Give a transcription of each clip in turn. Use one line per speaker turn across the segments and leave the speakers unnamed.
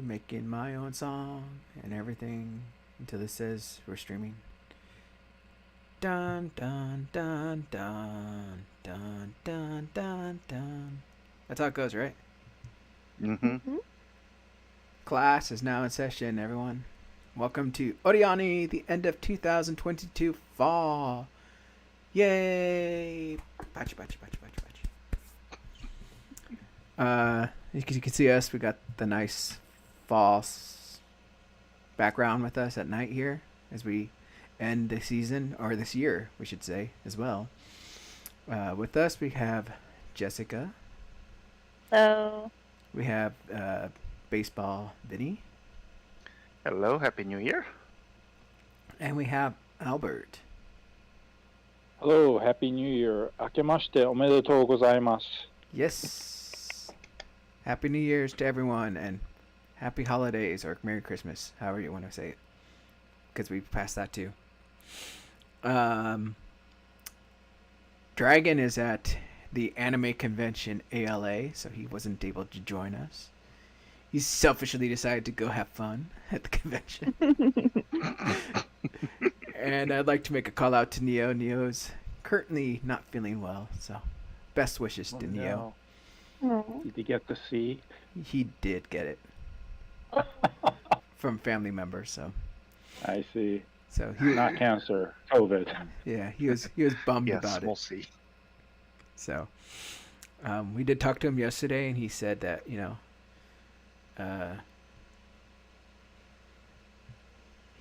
making my own song and everything until it says we're streaming. Dun dun dun dun dun dun dun dun. That's how it goes, right?
Mm-hmm.
Class is now in session, everyone. Welcome to OreAni, the end of 2022 fall. Yay! Patch, patch, patch, patch, patch. You can see us. We got the nice fall background with us at night here as we end the season, or this year, we should say, as well. With us, we have Jessica.
So,
We have baseball Vinny.
Hello, Happy New Year.
And we have Albert.
Hello, Happy New Year. 明けましておめでとうございます。
Yes. Happy New Year's to everyone and happy holidays or Merry Christmas, however you want to say it. Because we passed that too. Dragon is at the anime convention ALA, so he wasn't able to join us. He selfishly decided to go have fun at the convention. And I'd like to make a call out to Neo. Neo's currently not feeling well, so best wishes to Neo.
oh.
Did you get to see?
He did get it from family members, so
I see.
so he
Not cancer, COVID.
yeah, he was bummed
Yes,
about
we'll
it.
see.
So we did talk to him yesterday, and he said that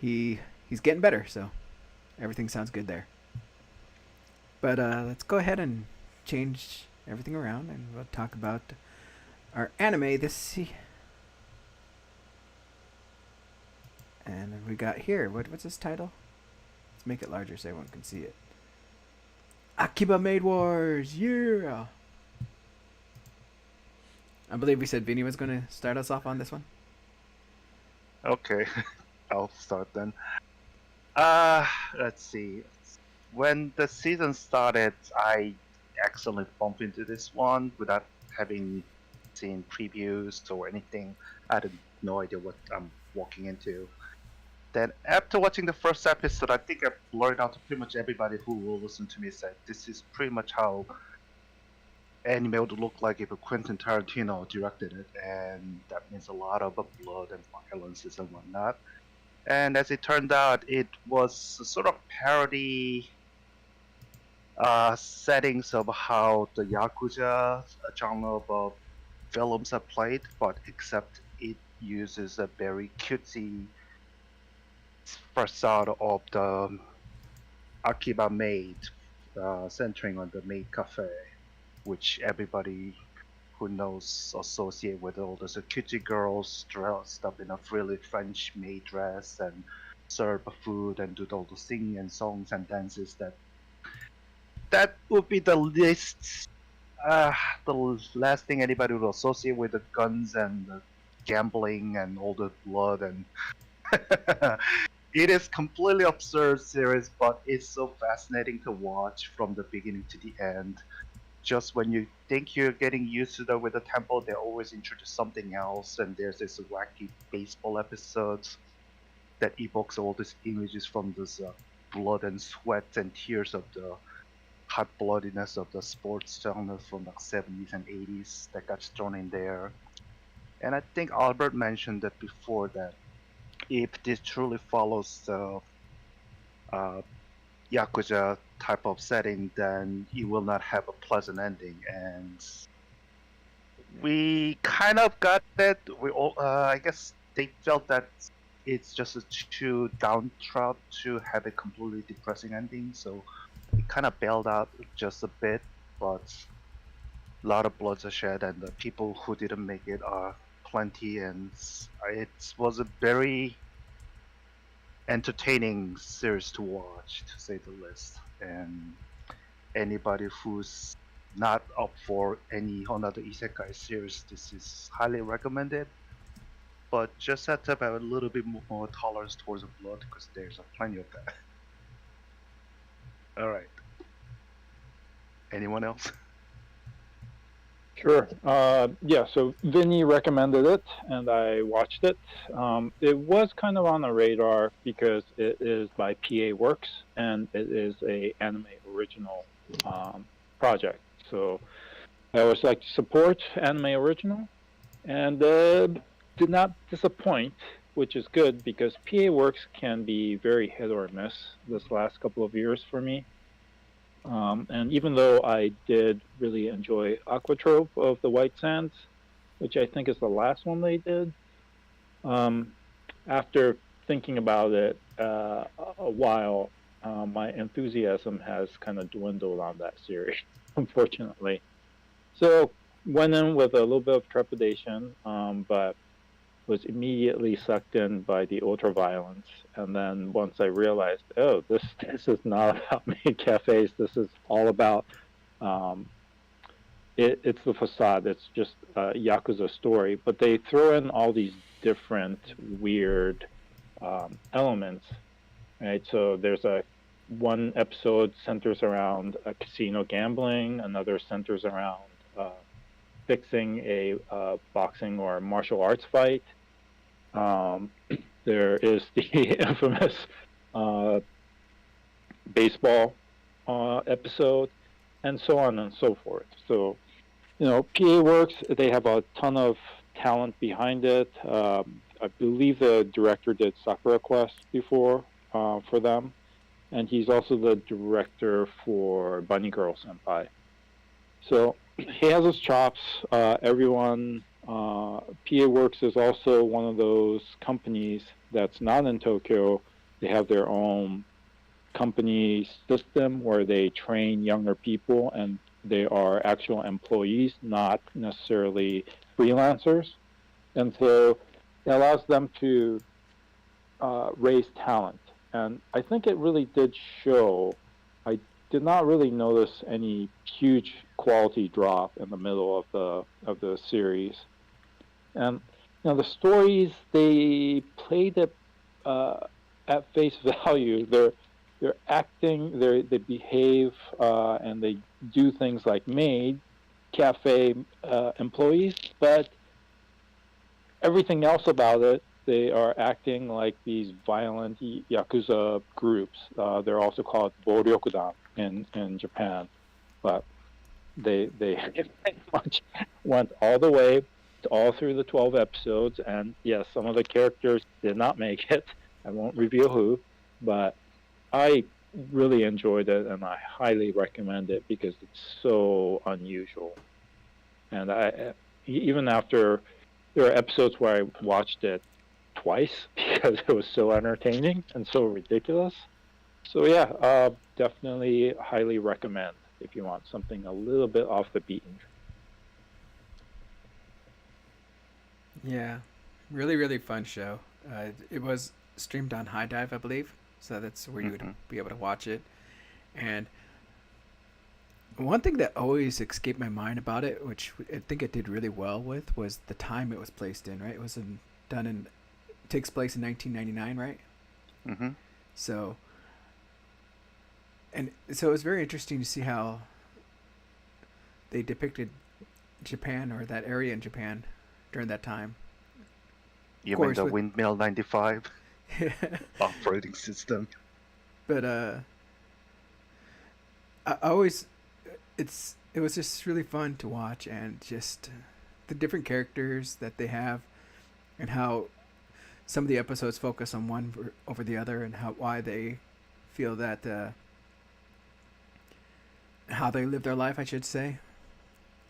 he's getting better, so everything sounds good there. But let's go ahead and change everything around, and we'll talk about our anime this. And we got here. What's this title? Let's make it larger so everyone can see it. Akiba Maid Wars, yeah. I believe we said Vinny was going to start us off on this one.
Okay, I'll start then. Let's see. When the season started, I accidentally bumped into this one without having seen previews or anything. I had no idea what I'm walking into. Then after watching the first episode, I think I blurred out to pretty much everybody who will listen to me said this is pretty much how anime would look like if Quentin Tarantino directed it, and that means a lot of blood and violence and whatnot. And as it turned out, it was a sort of parody settings of how the Yakuza genre of films are played, but except it uses a very cutesy facade of the Akiba maid, centering on the maid cafe, which everybody who knows associate with all those cutesy girls dressed up in a frilly French maid dress and serve food and do all the singing and songs and dances that would be the least the last thing anybody would associate with the guns and the gambling and all the blood and it is completely absurd series, but it's so fascinating to watch from the beginning to the end. Just when you think you're getting used to with the tempo, they always introduce something else, and there's this wacky baseball episodes that evokes all these images from this blood and sweat and tears of the hot bloodiness of the sports genre from the 70s and 80s that got thrown in there. And I think Albert mentioned that before that if this truly follows the Yakuza type of setting, then you will not have a pleasant ending. And we kind of got it. We all, I guess they felt that it's just too downtrod to have a completely depressing ending, so it kind of bailed out just a bit. But a lot of bloods are shed, and the people who didn't make it are plenty, and it was a very entertaining series to watch, to say the least. And anybody who's not up for any another isekai series, this is highly recommended. But just have to have a little bit more tolerance towards the blood, because there's plenty of that. All right. Anyone else?
Sure. Yeah, so Vinny recommended it, and I watched it. It was kind of on the radar because it is by PA Works, and it is a anime original project. So I always like to support anime original, and did not disappoint, which is good because PA Works can be very hit or miss this last couple of years for me. And even though I did really enjoy Aquatrope of the White Sands, which I think is the last one they did, after thinking about it a while, my enthusiasm has kind of dwindled on that series, unfortunately. So went in with a little bit of trepidation, but was immediately sucked in by the ultra violence. And then once I realized, oh, this is not about maid cafes. This is all about it's the facade. It's just a Yakuza story. But they throw in all these different weird elements. Right. So there's one episode centers around casino gambling. Another centers around fixing a boxing or martial arts fight. There is the infamous baseball episode, and so on and so forth. So, PA Works, they have a ton of talent behind it. I believe the director did Sakura Quest before for them, and he's also the director for Bunny Girl Senpai. So he has his chops. Everyone, PA Works is also one of those companies that's not in Tokyo. They have their own company system where they train younger people, and they are actual employees, not necessarily freelancers. And so it allows them to raise talent. And I think it really did show. I did not really notice any huge quality drop in the middle of the series. And the stories, they played it at face value. They're acting, they behave, and they do things like maid cafe employees, but everything else about it, they are acting like these violent Yakuza groups. They're also called Boryokudan in Japan, but they pretty much went all the way, all through the 12 episodes, and yes, some of the characters did not make it. I won't reveal who, but I really enjoyed it, and I highly recommend it because it's so unusual. And I even after, there are episodes where I watched it twice because it was so entertaining and so ridiculous. So yeah, definitely highly recommend if you want something a little bit off the beaten.
Yeah, really, really fun show. It was streamed on High Dive, I believe, so that's where you would be able to watch it. And one thing that always escaped my mind about it, which I think it did really well with, was the time it was placed in. Right, it was takes place in 1999, right?
Mm-hmm.
So it was very interesting to see how they depicted Japan, or that area in Japan, during that time.
You mean the Windmill 95 operating system?
But I always, it was just really fun to watch, and just the different characters that they have, and how some of the episodes focus on one over the other, and why they feel that how they live their life, I should say,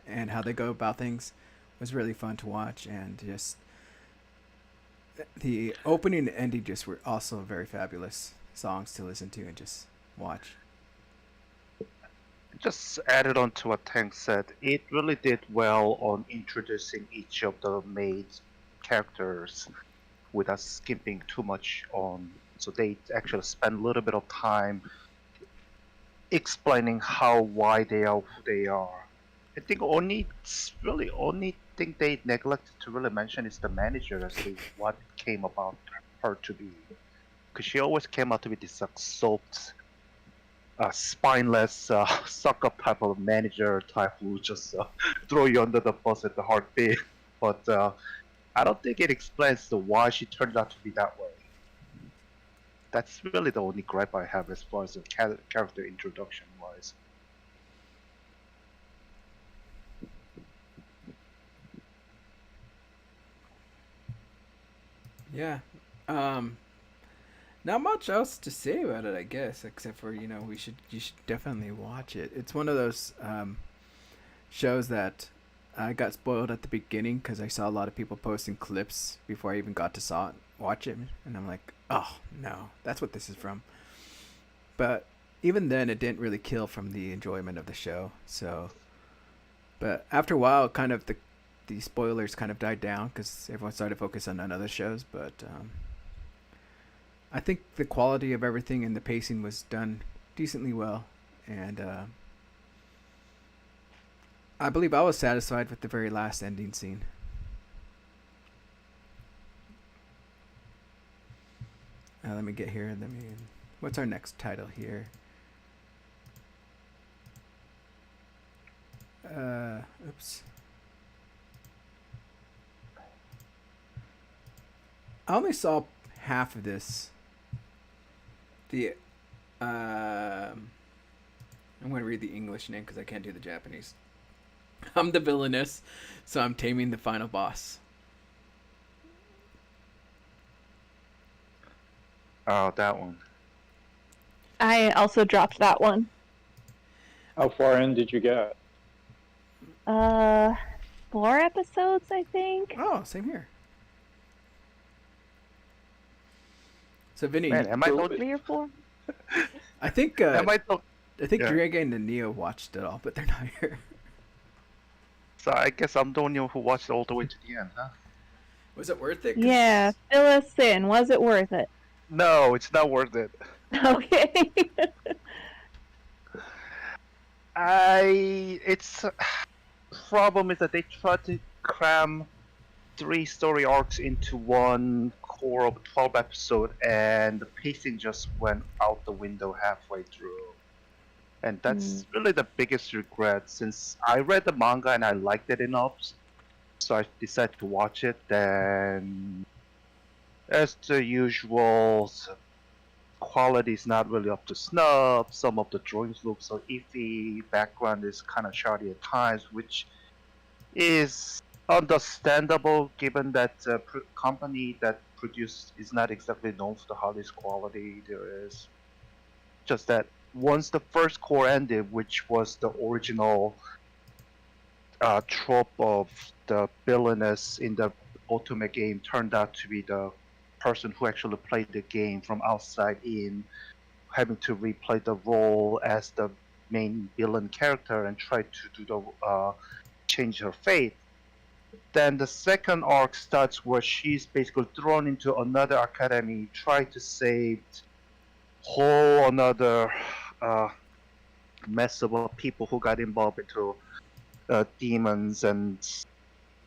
and how they go about things, was really fun to watch. And just the opening and ending just were also very fabulous songs to listen to and just watch.
Just added on to what Tank said, it really did well on introducing each of the main characters without skipping too much on. So they actually spend a little bit of time explaining why they are who they are. I think only thing they neglected to really mention is the manager as to what came about her to be, because she always came out to be this soft spineless sucker type of manager type who just throw you under the bus at the heartbeat. But I don't think it explains why she turned out to be that way. That's really the only gripe I have as far as the character introduction wise.
Yeah. Not much else to say about it, I guess, except for you should definitely watch it. It's one of those shows that I got spoiled at the beginning because I saw a lot of people posting clips before I even got to watch it, and I'm like, oh no, that's what this is from. But even then, it didn't really kill from the enjoyment of the show. So, but after a while, kind of the spoilers kind of died down because everyone started to focus on other shows. But I think the quality of everything and the pacing was done decently well, and I believe I was satisfied with the very last ending scene. Let me get here. What's our next title here? Oops. I only saw half of this. I'm going to read the English name because I can't do the Japanese. I'm the villainess, so I'm taming the final boss.
Oh, that one.
I also dropped that one.
How far in did you get?
4 episodes, I think.
Oh, same here. So Vinny,
Man, am I told
3 or 4.
I think
am I told?
I think
Yeah.
Drega and Neo watched it all, but they're not here.
So I guess I'm the only one who watched it all the way to the end, huh?
Was it worth it? 'Cause
Yeah, fill us in. Was it worth it?
No, it's not worth it.
Okay.
It's problem is that they tried to cram 3 story arcs into one core of 12 episode, and the pacing just went out the window halfway through. And that's really the biggest regret, since I read the manga and I liked it enough, so I decided to watch it. Then, as the usual, quality is not really up to snuff. Some of the drawings look so iffy. Background is kind of shoddy at times, which is understandable given that the company that produced is not exactly known for the highest quality there is. Just that once the first core ended, which was the original trope of the villainess in the ultimate game, turned out to be the person who actually played the game from outside in, having to replay the role as the main villain character and try to do the change her fate. Then the second arc starts where she's basically thrown into another academy, try to save whole another mess of people who got involved into demons and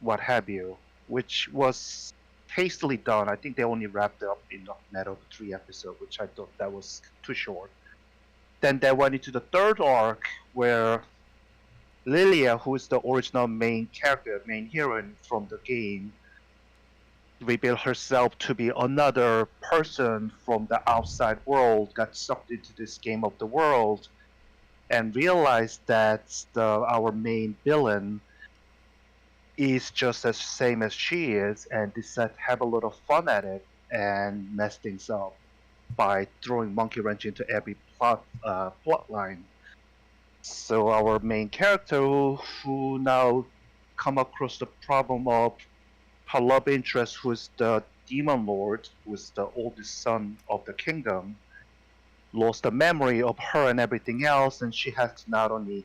what have you, which was hastily done. I think they only wrapped it up in a matter of 3 episodes, which I thought that was too short. Then they went into the third arc where Lilia, who is the original main character, main heroine from the game, revealed herself to be another person from the outside world, got sucked into this game of the world, and realized that our main villain is just as same as she is, and decided to have a little fun at it and mess things up by throwing monkey wrench into every plot line. So our main character, who now come across the problem of her love interest, who's the demon lord, who's the oldest son of the kingdom, lost the memory of her and everything else, and she has to not only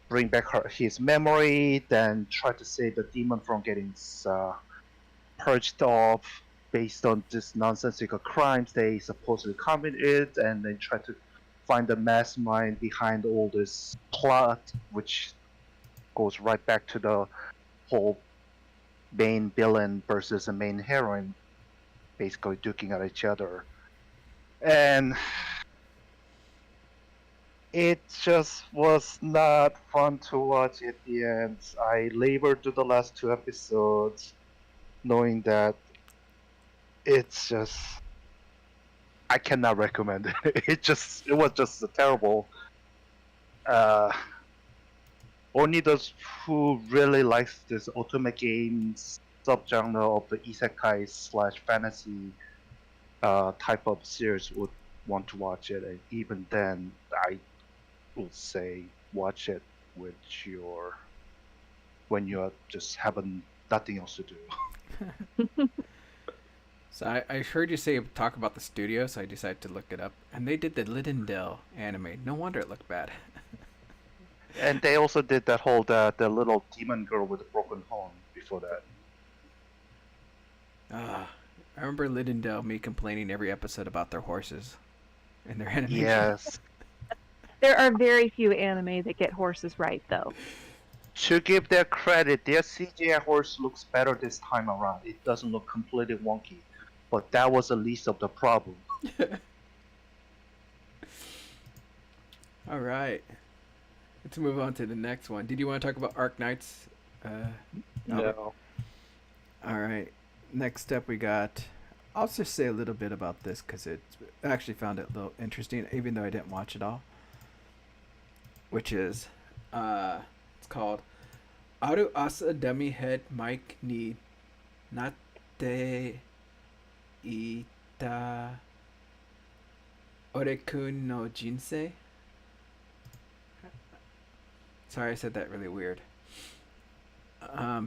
bring back his memory, then try to save the demon from getting purged off based on this nonsensical crimes they supposedly committed, and then try to find the mastermind behind all this plot, which goes right back to the whole main villain versus the main heroine basically duking at each other. And it just was not fun to watch at the end. I labored through the last two episodes, knowing that it's just I cannot recommend it. It was just terrible. Uh, Only those who really likes this ultimate games subgenre of the isekai slash fantasy type of series would want to watch it, and even then, I would say watch it with your when you're just having nothing else to do.
So I heard you say talk about the studio, so I decided to look it up, and they did the Lidendale anime. No wonder it looked bad.
And they also did that whole the little demon girl with a broken horn before that.
I remember Lidendale me complaining every episode about their horses and their animation.
Yes.
There are very few anime that get horses right, though.
To give their credit, their CGI horse looks better this time around. It doesn't look completely wonky. But that was the least of the problem.
All right. Let's move on to the next one. Did you want to talk about Arc Knights?
No.
All right. Next up, we got. I'll just say a little bit about this because I actually found it a little interesting, even though I didn't watch it all. Which is, it's called Aru Asa Dummy Head Mike ni Natte Ita Orekun no Jinsei. Sorry, I said that really weird.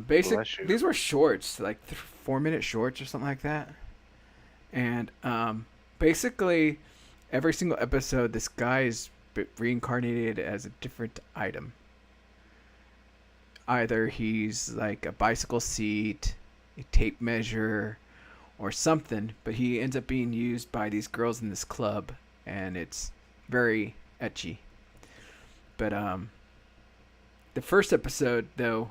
Bless you.
These were shorts, like 4-minute shorts or something like that. And basically, every single episode, this guy is reincarnated as a different item. Either he's like a bicycle seat, a tape measure, or something, but he ends up being used by these girls in this club, and it's very ecchi. But the first episode, though,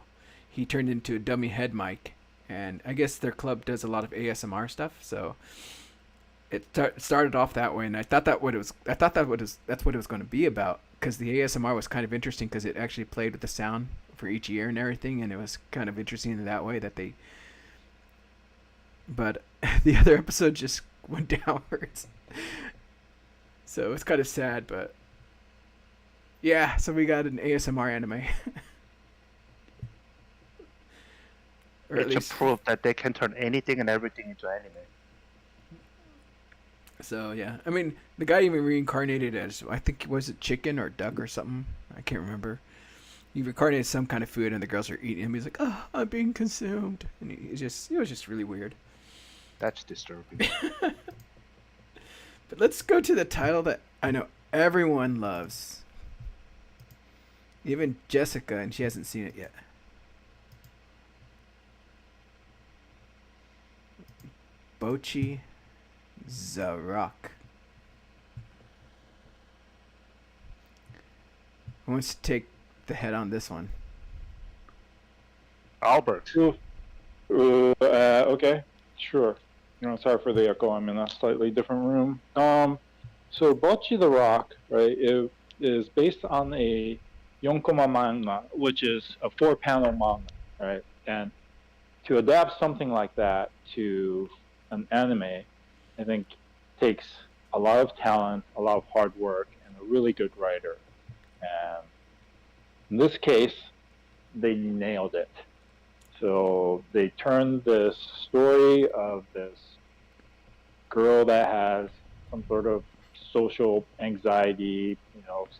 he turned into a dummy head mic, and I guess their club does a lot of ASMR stuff, so it started off that way, and I thought that's what it was going to be about, because the ASMR was kind of interesting because it actually played with the sound for each ear and everything, and it was kind of interesting in that way that they. But the other episode just went downwards, so it was kind of sad, but. Yeah, so we got an ASMR anime. Or at
It's a
least.
proof that they can turn anything and everything into anime.
So yeah, I mean, the guy even reincarnated as I think was it chicken or duck or something. I can't remember. He reincarnated some kind of food, and the girls are eating him. He's like, "Oh, I'm being consumed," and it was just really weird.
That's disturbing.
But let's go to the title that I know everyone loves. Even Jessica, and she hasn't seen it yet. Bochi Zarok. Who wants to take the head on this one?
Albert.
Okay, sure. Sorry for the echo. I'm in a slightly different room. So Bocchi the Rock, right, it is based on a Yonkoma manga, which is a 4-panel manga, right? And to adapt something like that to an anime, I think takes a lot of talent, a lot of hard work, and a really good writer. And in this case, they nailed it. So they turned this story of this girl that has some sort of social anxiety,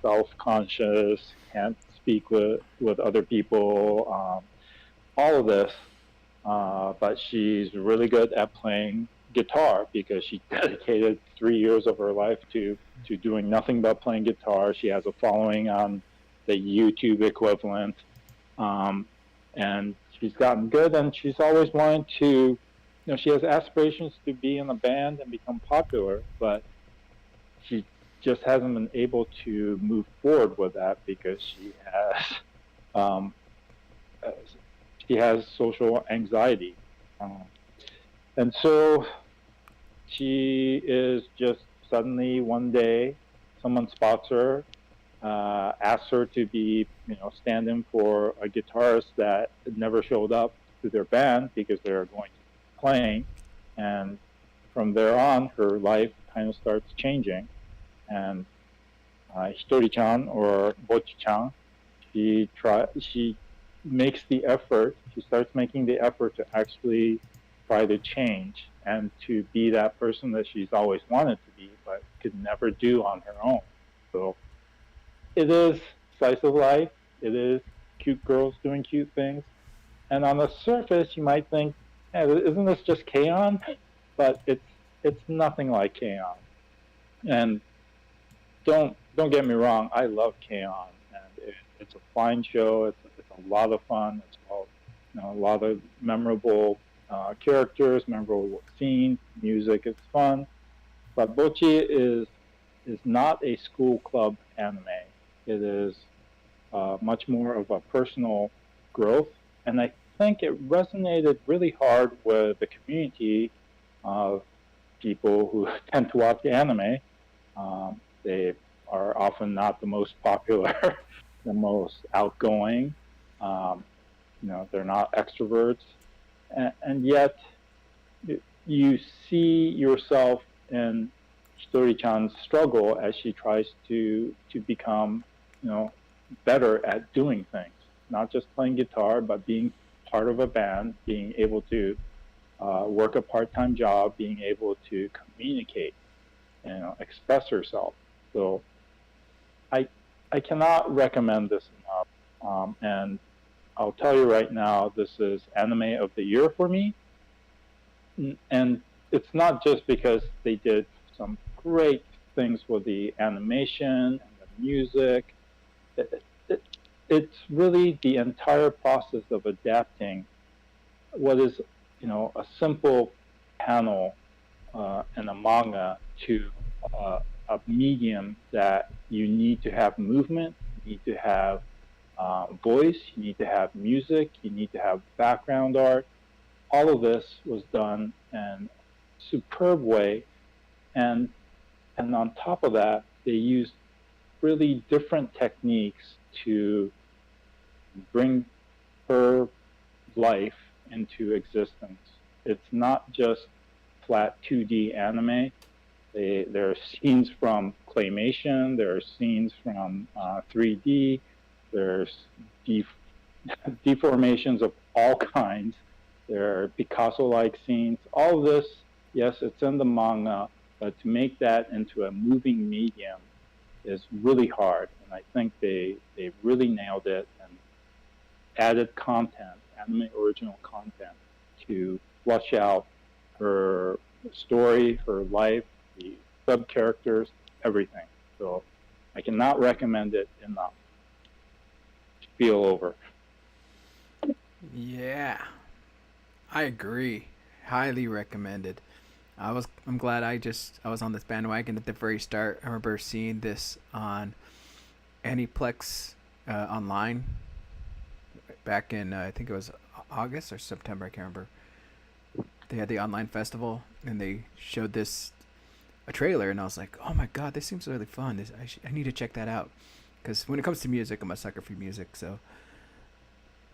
self-conscious, can't speak with other people, all of this. But she's really good at playing guitar because she dedicated 3 years of her life to doing nothing but playing guitar. She has a following on the YouTube equivalent. And she's gotten good, and she's always wanted to, she has aspirations to be in a band and become popular, but she just hasn't been able to move forward with that because she has social anxiety. And so she is just suddenly one day, someone spots her asked her to be, stand-in for a guitarist that never showed up to their band because they were going to be playing. And from there on, her life kind of starts changing. And Hitori-chan, or Bochi-chan, she makes the effort. She starts making the effort to actually try to change and to be that person that she's always wanted to be, but could never do on her own. So it is slice of life. It is cute girls doing cute things. And on the surface, you might think, hey, isn't this just K-On? But it's nothing like K-On. And don't get me wrong, I love K-On, and it's a fine show. It's a lot of fun. It's a lot of memorable characters, memorable scenes, music. It's fun. But Bochi is not a school club anime. It is much more of a personal growth, and I think it resonated really hard with the community of people who tend to watch anime. They are often not the most popular, the most outgoing. They're not extroverts, and yet you see yourself in Hitori-chan's struggle as she tries to become, better at doing things, not just playing guitar, but being part of a band, being able to work a part-time job, being able to communicate, express herself. So I cannot recommend this enough. And I'll tell you right now, this is anime of the year for me. And it's not just because they did some great things with the animation and the music. It's really the entire process of adapting what is, a simple panel in a manga to a medium that you need to have movement, you need to have voice, you need to have music, you need to have background art. All of this was done in a superb way, and on top of that, they used really different techniques to bring her life into existence. It's not just flat 2D anime. There are scenes from claymation, there are scenes from 3D, there's deformations of all kinds, there are Picasso-like scenes. All of this, yes, it's in the manga, but to make that into a moving medium is really hard, and I think they really nailed it and added content, anime original content, to flush out her story, her life, the sub-characters, everything. So I cannot recommend it enough. Spiel over.
Yeah, I agree. Highly recommended. I'm glad I was on this bandwagon at the very start. I remember seeing this on Aniplex online back in I think it was August or September. I can't remember. They had the online festival and they showed a trailer, and I was like, oh my god, this seems really fun. I need to check that out, because when it comes to music, I'm a sucker for music. So,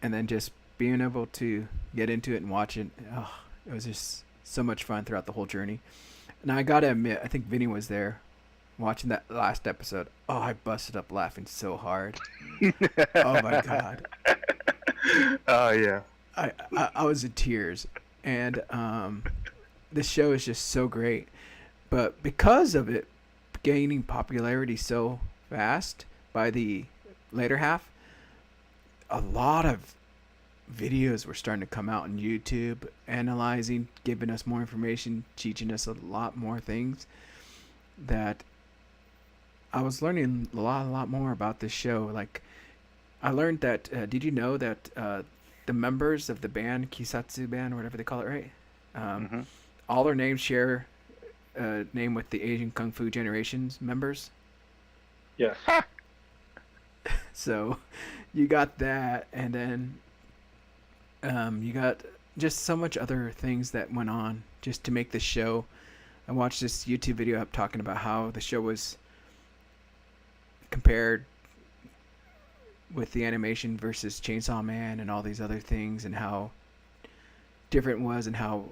and then just being able to get into it and watch it, it was just so much fun throughout the whole journey. And I gotta admit, I think Vinny was there watching that last episode. Oh, I busted up laughing so hard. Oh my god.
Oh yeah.
I was in tears, and this show is just so great. But because of it gaining popularity so fast by the later half, a lot of videos were starting to come out on YouTube, analyzing, giving us more information, teaching us a lot more things, that I was learning a lot more about this show. Like, I learned that, did you know that the members of the band, Kisatsu band, or whatever they call it, right? All their names share a name with the Asian Kung Fu Generations members.
Yes.
So you got that, and then you got just so much other things that went on just to make this show. I watched this YouTube video up talking about how the show was compared with the animation versus Chainsaw Man and all these other things, and how different it was and how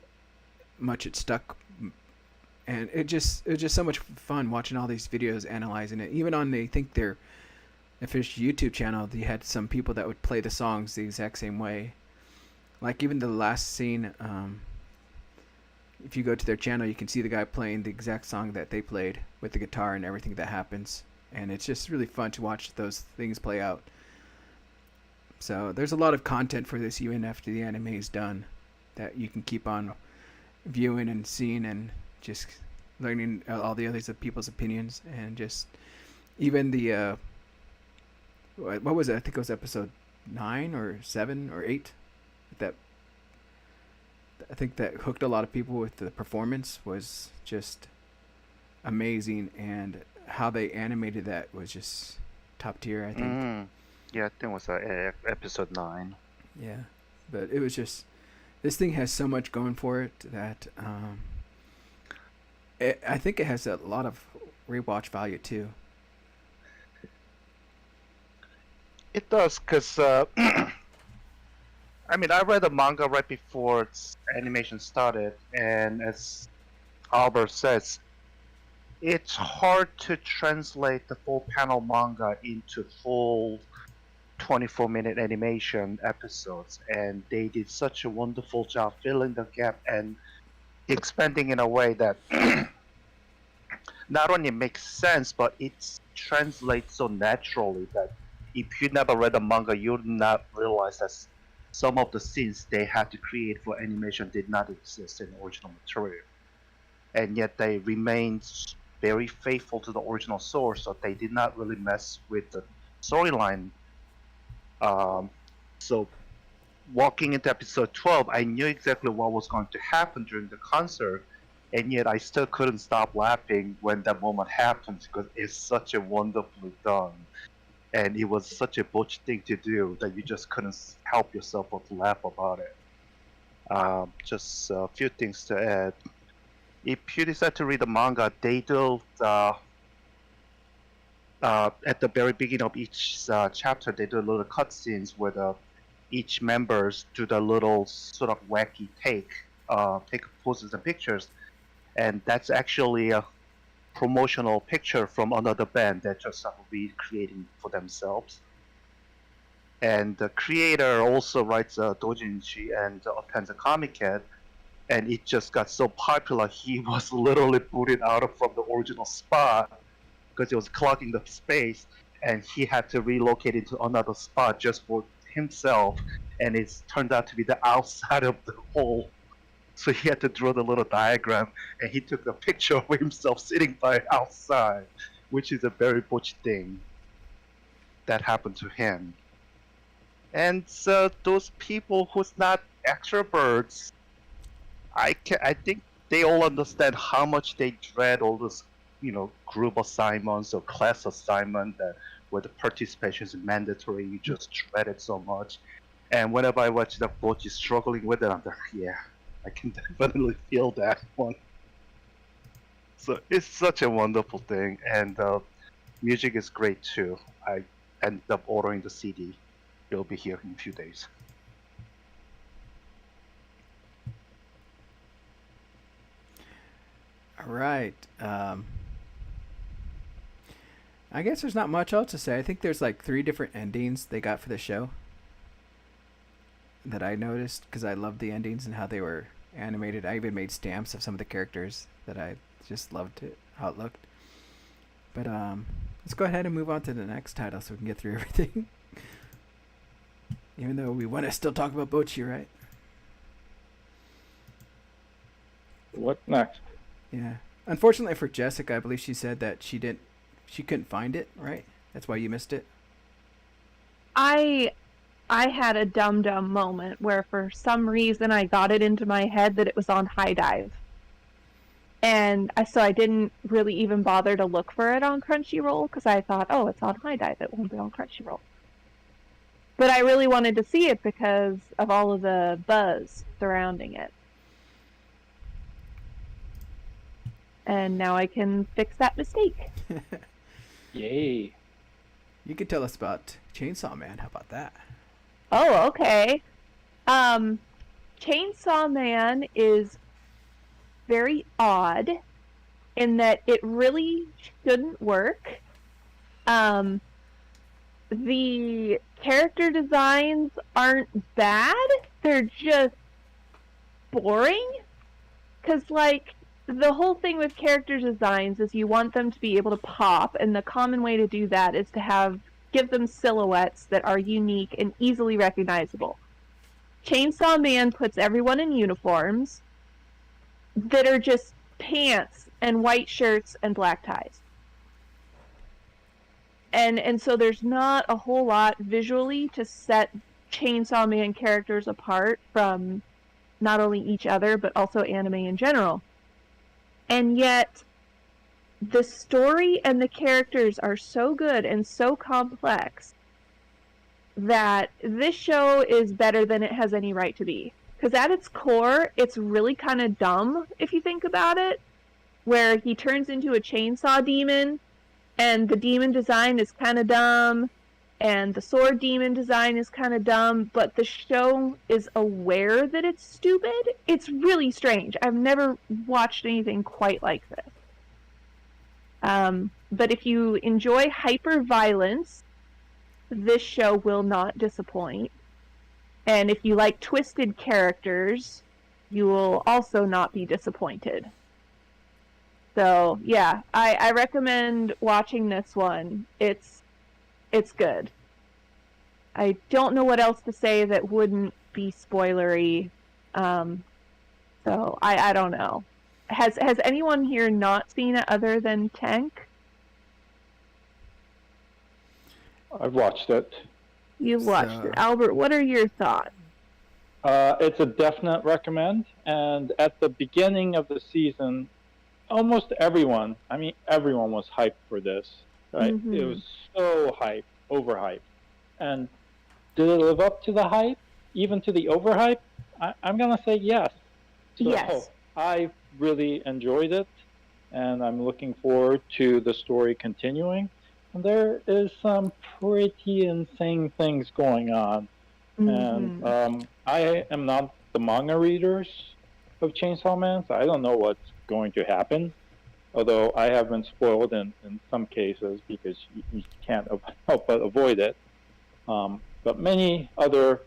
much it stuck. And it was just so much fun watching all these videos, analyzing it. Even on I think their official YouTube channel, they had some people that would play the songs the exact same way. Like even the last scene, if you go to their channel, you can see the guy playing the exact song that they played with the guitar and everything that happens. And it's just really fun to watch those things play out. So there's a lot of content for this even after the anime is done that you can keep on viewing and seeing and just learning all the other people's opinions, and just even the what was it? I think it was episode 9 or 7 or 8 that I think that hooked a lot of people with the performance was just amazing, and how they animated that was just top tier, I think.
Yeah, I think it was episode 9.
Yeah, but it was just, this thing has so much going for it that I think it has a lot of rewatch value too.
It does, because I mean, I read the manga right before its animation started, and as Albert says, it's hard to translate the full panel manga into full 24-minute animation episodes, and they did such a wonderful job filling the gap and expanding in a way that not only makes sense, but it translates so naturally that if you never read the manga, you would not realize that some of the scenes they had to create for animation did not exist in the original material. And yet they remained very faithful to the original source, so they did not really mess with the storyline. So walking into episode 12, I knew exactly what was going to happen during the concert, and yet I still couldn't stop laughing when that moment happened, because it's such a wonderfully done. And it was such a butch thing to do that you just couldn't help yourself but to laugh about it. Just a few things to add. If you decide to read the manga, they do at the very beginning of each chapter, they do little cutscenes where each members do the little sort of wacky take poses and pictures, and that's actually a promotional picture from another band that just recreating for themselves. And the creator also writes a doujinshi and attends a comic head, and it just got so popular he was literally booted out from the original spot because he was clogging the space, and he had to relocate into another spot just for himself, and it's turned out to be the outside of the hole. So he had to draw the little diagram, and he took a picture of himself sitting by outside, which is a very butch thing that happened to him. And so those people who's not extroverts, I think they all understand how much they dread all those, group assignments or class assignment that where the participation is mandatory. You just dread it so much. And whenever I watch the Bochi struggling with it, I'm like, yeah, I can definitely feel that one. So it's such a wonderful thing, and music is great too. I ended up ordering the CD. It'll be here in a few days.
All right. I guess there's not much else to say. I think there's like 3 different endings they got for the show that I noticed, because I loved the endings and how they were animated. I even made stamps of some of the characters that I just loved how it looked. But let's go ahead and move on to the next title so we can get through everything. Even though we want to still talk about Bochi, right?
What next?
Yeah. Unfortunately for Jessica, I believe she said that she couldn't find it, right? That's why you missed it.
I had a dumb moment where for some reason I got it into my head that it was on High Dive. And so I didn't really even bother to look for it on Crunchyroll, because I thought, oh, it's on High Dive, it won't be on Crunchyroll. But I really wanted to see it because of all of the buzz surrounding it. And now I can fix that mistake.
Yay.
you could tell us about Chainsaw Man. How about that?
Oh, okay. Chainsaw Man is very odd in that it really shouldn't work. The character designs aren't bad, they're just boring. Because, like, the whole thing with character designs is you want them to be able to pop, and the common way to do that is to give them silhouettes that are unique and easily recognizable. Chainsaw Man puts everyone in uniforms that are just pants and white shirts and black ties. And so there's not a whole lot visually to set Chainsaw Man characters apart from not only each other, but also anime in general. And yet, the story and the characters are so good and so complex that this show is better than it has any right to be. Because at its core, it's really kind of dumb, if you think about it, where he turns into a chainsaw demon, and the demon design is kind of dumb, and the sword demon design is kind of dumb, but the show is aware that it's stupid. It's really strange. I've never watched anything quite like this. But if you enjoy hyper violence, this show will not disappoint. And if you like twisted characters, you will also not be disappointed. So yeah, I recommend watching this one. It's good. I don't know what else to say that wouldn't be spoilery. So I don't know. Has anyone here not seen it other than Tank?
I've watched it.
You've watched it. Albert, what are your thoughts?
It's a definite recommend. And at the beginning of the season, almost everyone was hyped for this, right?
Mm-hmm.
It was so hyped, overhyped. And did it live up to the hype, even to the overhype? I'm going to say yes. So
yes.
I really enjoyed it, and I'm looking forward to the story continuing. And there is some pretty insane things going on.
Mm-hmm.
And I am not the manga readers of Chainsaw Man, so I don't know what's going to happen. Although I have been spoiled in some cases because you can't help but avoid it. But many other,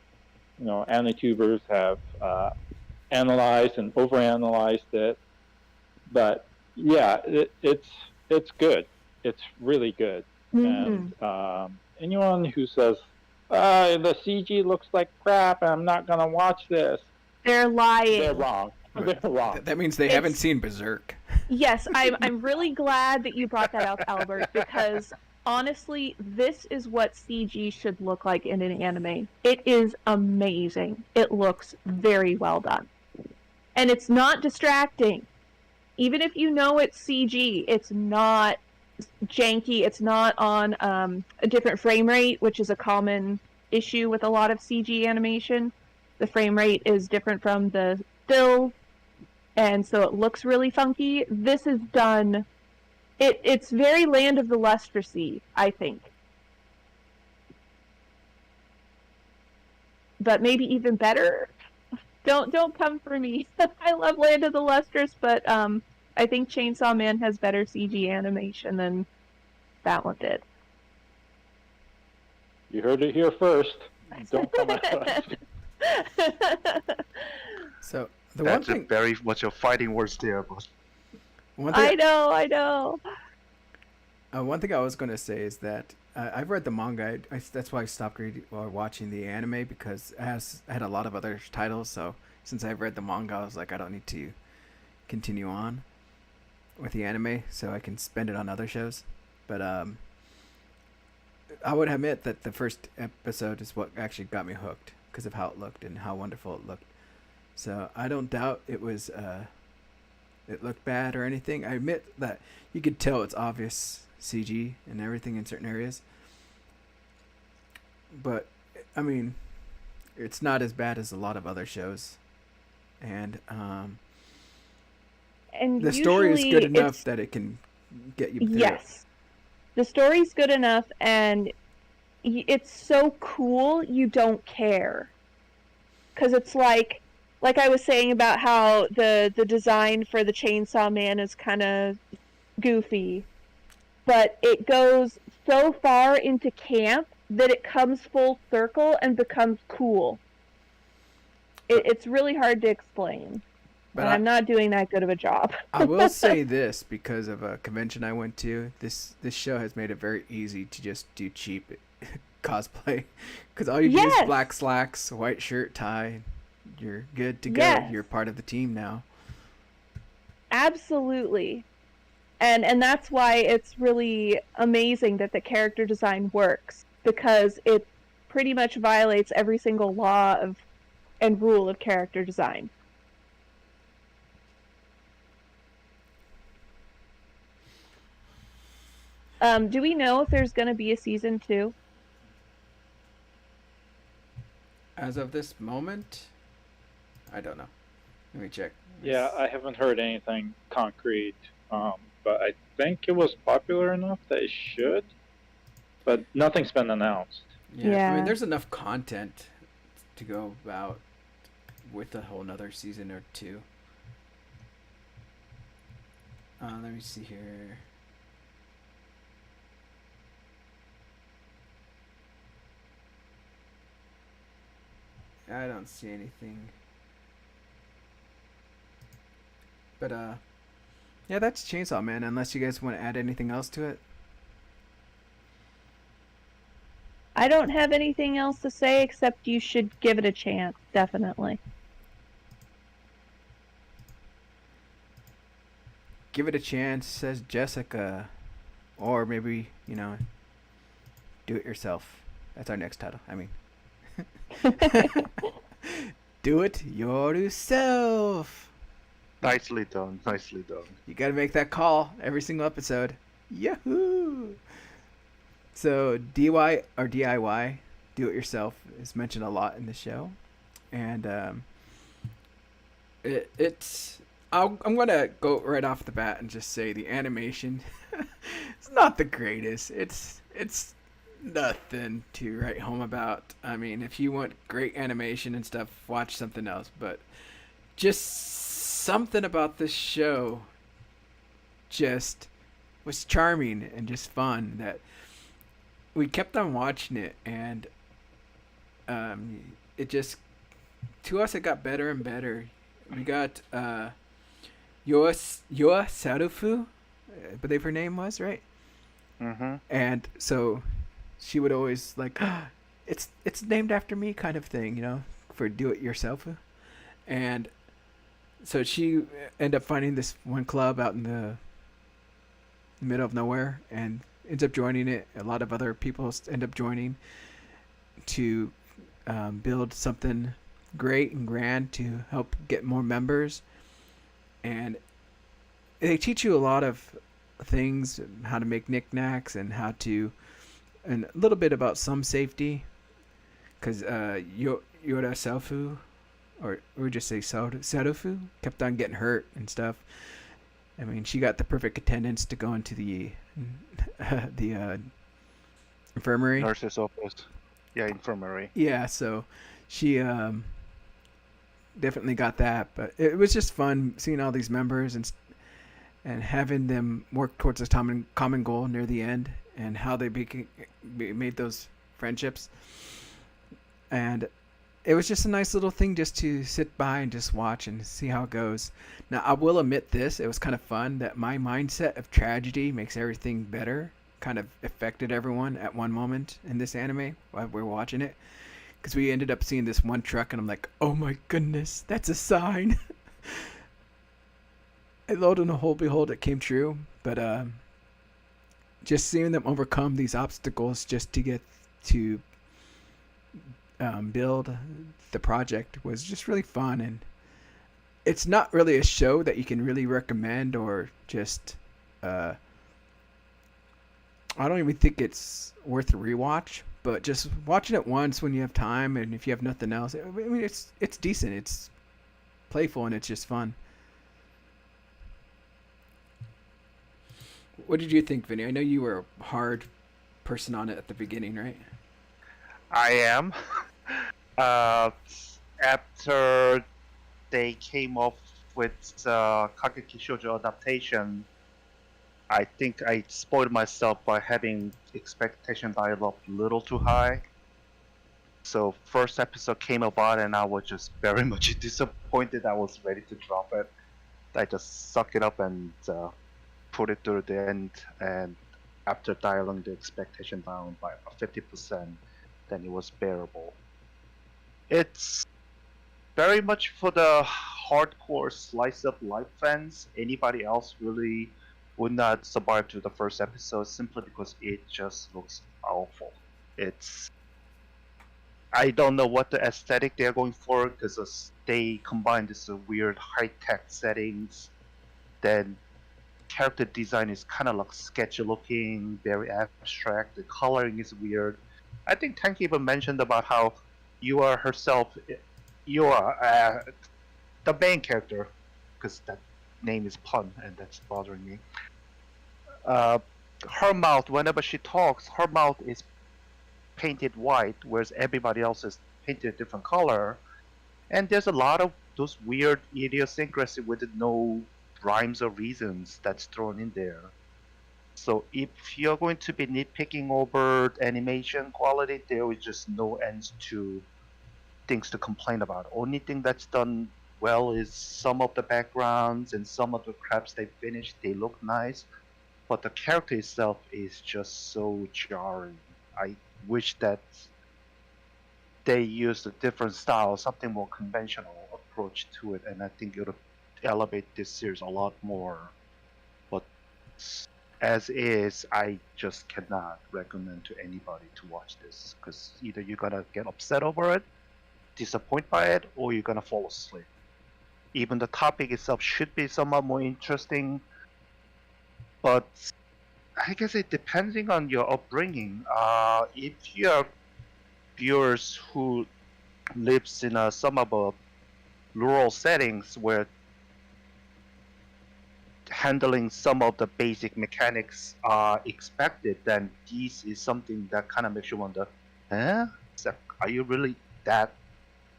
Anitubers have analyzed and overanalyzed it. But yeah, it's good. It's really good.
Mm-hmm.
And anyone who says, the CG looks like crap and I'm not going to watch this,
they're lying.
They're wrong. They're wrong.
That means they haven't seen Berserk.
Yes, I'm really glad that you brought that up, Albert, because honestly, this is what CG should look like in an anime. It is amazing. It looks very well done. And it's not distracting. Even if you know it's CG, it's not janky. It's not on a different frame rate, which is a common issue with a lot of CG animation. The frame rate is different from the stills, and so it looks really funky. This is done. It's very Land of the Lustrous-y, I think. But maybe even better. Don't come for me. I love Land of the Lustrous, but I think Chainsaw Man has better CG animation than that one did.
You heard it here first. Don't come at us.
So
That's very much of fighting words there, but
I know.
One thing I was going to say is that I've read the manga. That's why I stopped watching the anime, because it had a lot of other titles. So since I've read the manga, I was like, I don't need to continue on with the anime, so I can spend it on other shows. But I would admit that the first episode is what actually got me hooked, because of how it looked and how wonderful it looked. So I don't doubt it was it looked bad or anything. I admit that you could tell it's obvious CG and everything in certain areas. But I mean, it's not as bad as a lot of other shows. And the story is good enough that it can get you through.
Yes. The story's good enough, and it's so cool you don't care. Because it's like I was saying about how the design for the Chainsaw Man is kind of goofy, but it goes so far into camp that it comes full circle and becomes cool. It's really hard to explain.
But
And I'm not doing that good of a job.
I will say this, because of a convention I went to, this show has made it very easy to just do cheap cosplay, because all you do is black slacks, white shirt, tie. You're good to go.
Yes.
You're part of the team now.
Absolutely. And that's why it's really amazing that the character design works, because it pretty much violates every single law of and rule of character design. Do we know if there's going to be a season 2?
As of this moment, I don't know. Let me check.
Yeah, I haven't heard anything concrete, but I think it was popular enough that it should, but nothing's been announced.
Yeah. I mean, there's enough content to go about with a whole nother season or 2. Let me see here. I don't see anything. But yeah, that's Chainsaw Man, unless you guys want to add anything else to it.
I don't have anything else to say except you should give it a chance, definitely.
Give it a chance, says Jessica. Or maybe, do it yourself. That's our next title. I mean, do it yourself.
Nicely done. Nicely done.
You gotta make that call every single episode. Yahoo! So DIY or DIY, do it yourself, is mentioned a lot in the show, and I'm gonna go right off the bat and just say the animation it's not the greatest. It's nothing to write home about. I mean, if you want great animation and stuff, watch something else. But just something about this show just was charming and just fun that we kept on watching it, and it just, to us, it got better and better. We got Yoa Sarufu, I believe her name was, right?
Mm-hmm.
And so she would always like, it's named after me kind of thing, for do it yourself. And so she ended up finding this one club out in the middle of nowhere and ends up joining it. A lot of other people end up joining to build something great and grand to help get more members. And they teach you a lot of things, how to make knickknacks and and a little bit about some safety, because Yora Selfu, or we just say Sarufu, kept on getting hurt and stuff. I mean, she got the perfect attendance to go into the infirmary.
Nurse's office. Yeah, infirmary.
Yeah, so she definitely got that. But it was just fun seeing all these members and having them work towards a common goal near the end, and how they made those friendships. And it was just a nice little thing just to sit by and just watch and see how it goes. Now, I will admit this, it was kind of fun that my mindset of tragedy makes everything better kind of affected everyone at one moment in this anime while we were watching it. Because we ended up seeing this one truck and I'm like, oh my goodness, that's a sign. And lo and behold, it came true. But just seeing them overcome these obstacles just to get to build the project was just really fun. And it's not really a show that you can really recommend or just I don't even think it's worth a rewatch, but just watching it once when you have time and if you have nothing else, I mean, it's decent, it's playful, and it's just fun. What did you think, Vinny? I know you were a hard person on it at the beginning, right?
I am. uh, After they came off with Kageki Shoujo adaptation, I think I spoiled myself by having expectation dial up a little too high. So first episode came about and I was just very much disappointed. I was ready to drop it. I just suck it up and put it through the end. And after dialing the expectation down by about 50%, then it was bearable. It's very much for the hardcore slice of life fans. Anybody else really would not survive to the first episode simply because it just looks awful. It's I don't know what the aesthetic they're going for because they combine this weird high-tech settings. Then character design is kind of like sketchy looking, very abstract. The coloring is weird. I think Tank even mentioned about how Yua herself, Yua, the main character, because that name is pun and that's bothering me. Uh, Her mouth, whenever she talks, her mouth is painted white, whereas everybody else is painted a different color. And there's a lot of those weird idiosyncrasy with no rhymes or reasons that's thrown in there. So if you're going to be nitpicking over animation quality, there is just no ends to things to complain about. Only thing that's done well is some of the backgrounds and some of the crafts they finished. They look nice, but the character itself is just so jarring. I wish that they used a different style, something more conventional approach to it, and I think it would elevate this series a lot more. But as is, I just cannot recommend to anybody to watch this because either you're gonna get upset over it, disappointed by it, or you're gonna fall asleep. Even the topic itself should be somewhat more interesting, but I guess it depending on your upbringing. If you're viewers who lives in a some of a rural settings where handling some of the basic mechanics are expected, then this is something that kind of makes you wonder, huh? Are you really that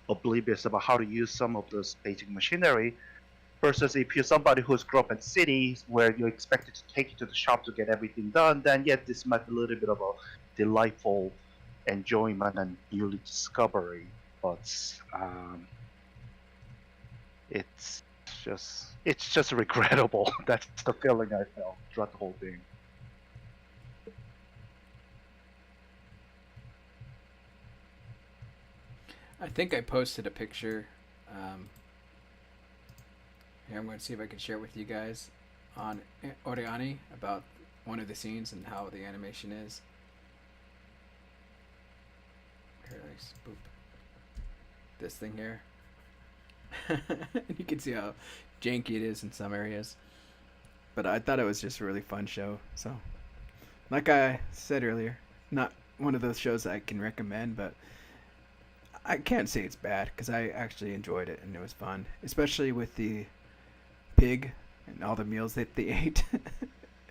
oblivious about how to use some of this basic machinery? Versus if you're somebody who's grew up in cities where you're expected to take you to the shop to get everything done, then yeah, this might be a little bit of a delightful enjoyment and newly discovery. But it's just regrettable. That's the feeling I felt throughout the whole thing.
I think I posted a picture. Here, I'm going to see if I can share with you guys on OreAni about one of the scenes and how the animation is. Here, let's boop. This thing here. You can see how janky it is in some areas. But I thought it was just a really fun show. So, like I said earlier, not one of those shows I can recommend, but I can't say it's bad because I actually enjoyed it and it was fun, especially with the pig and all the meals that they ate.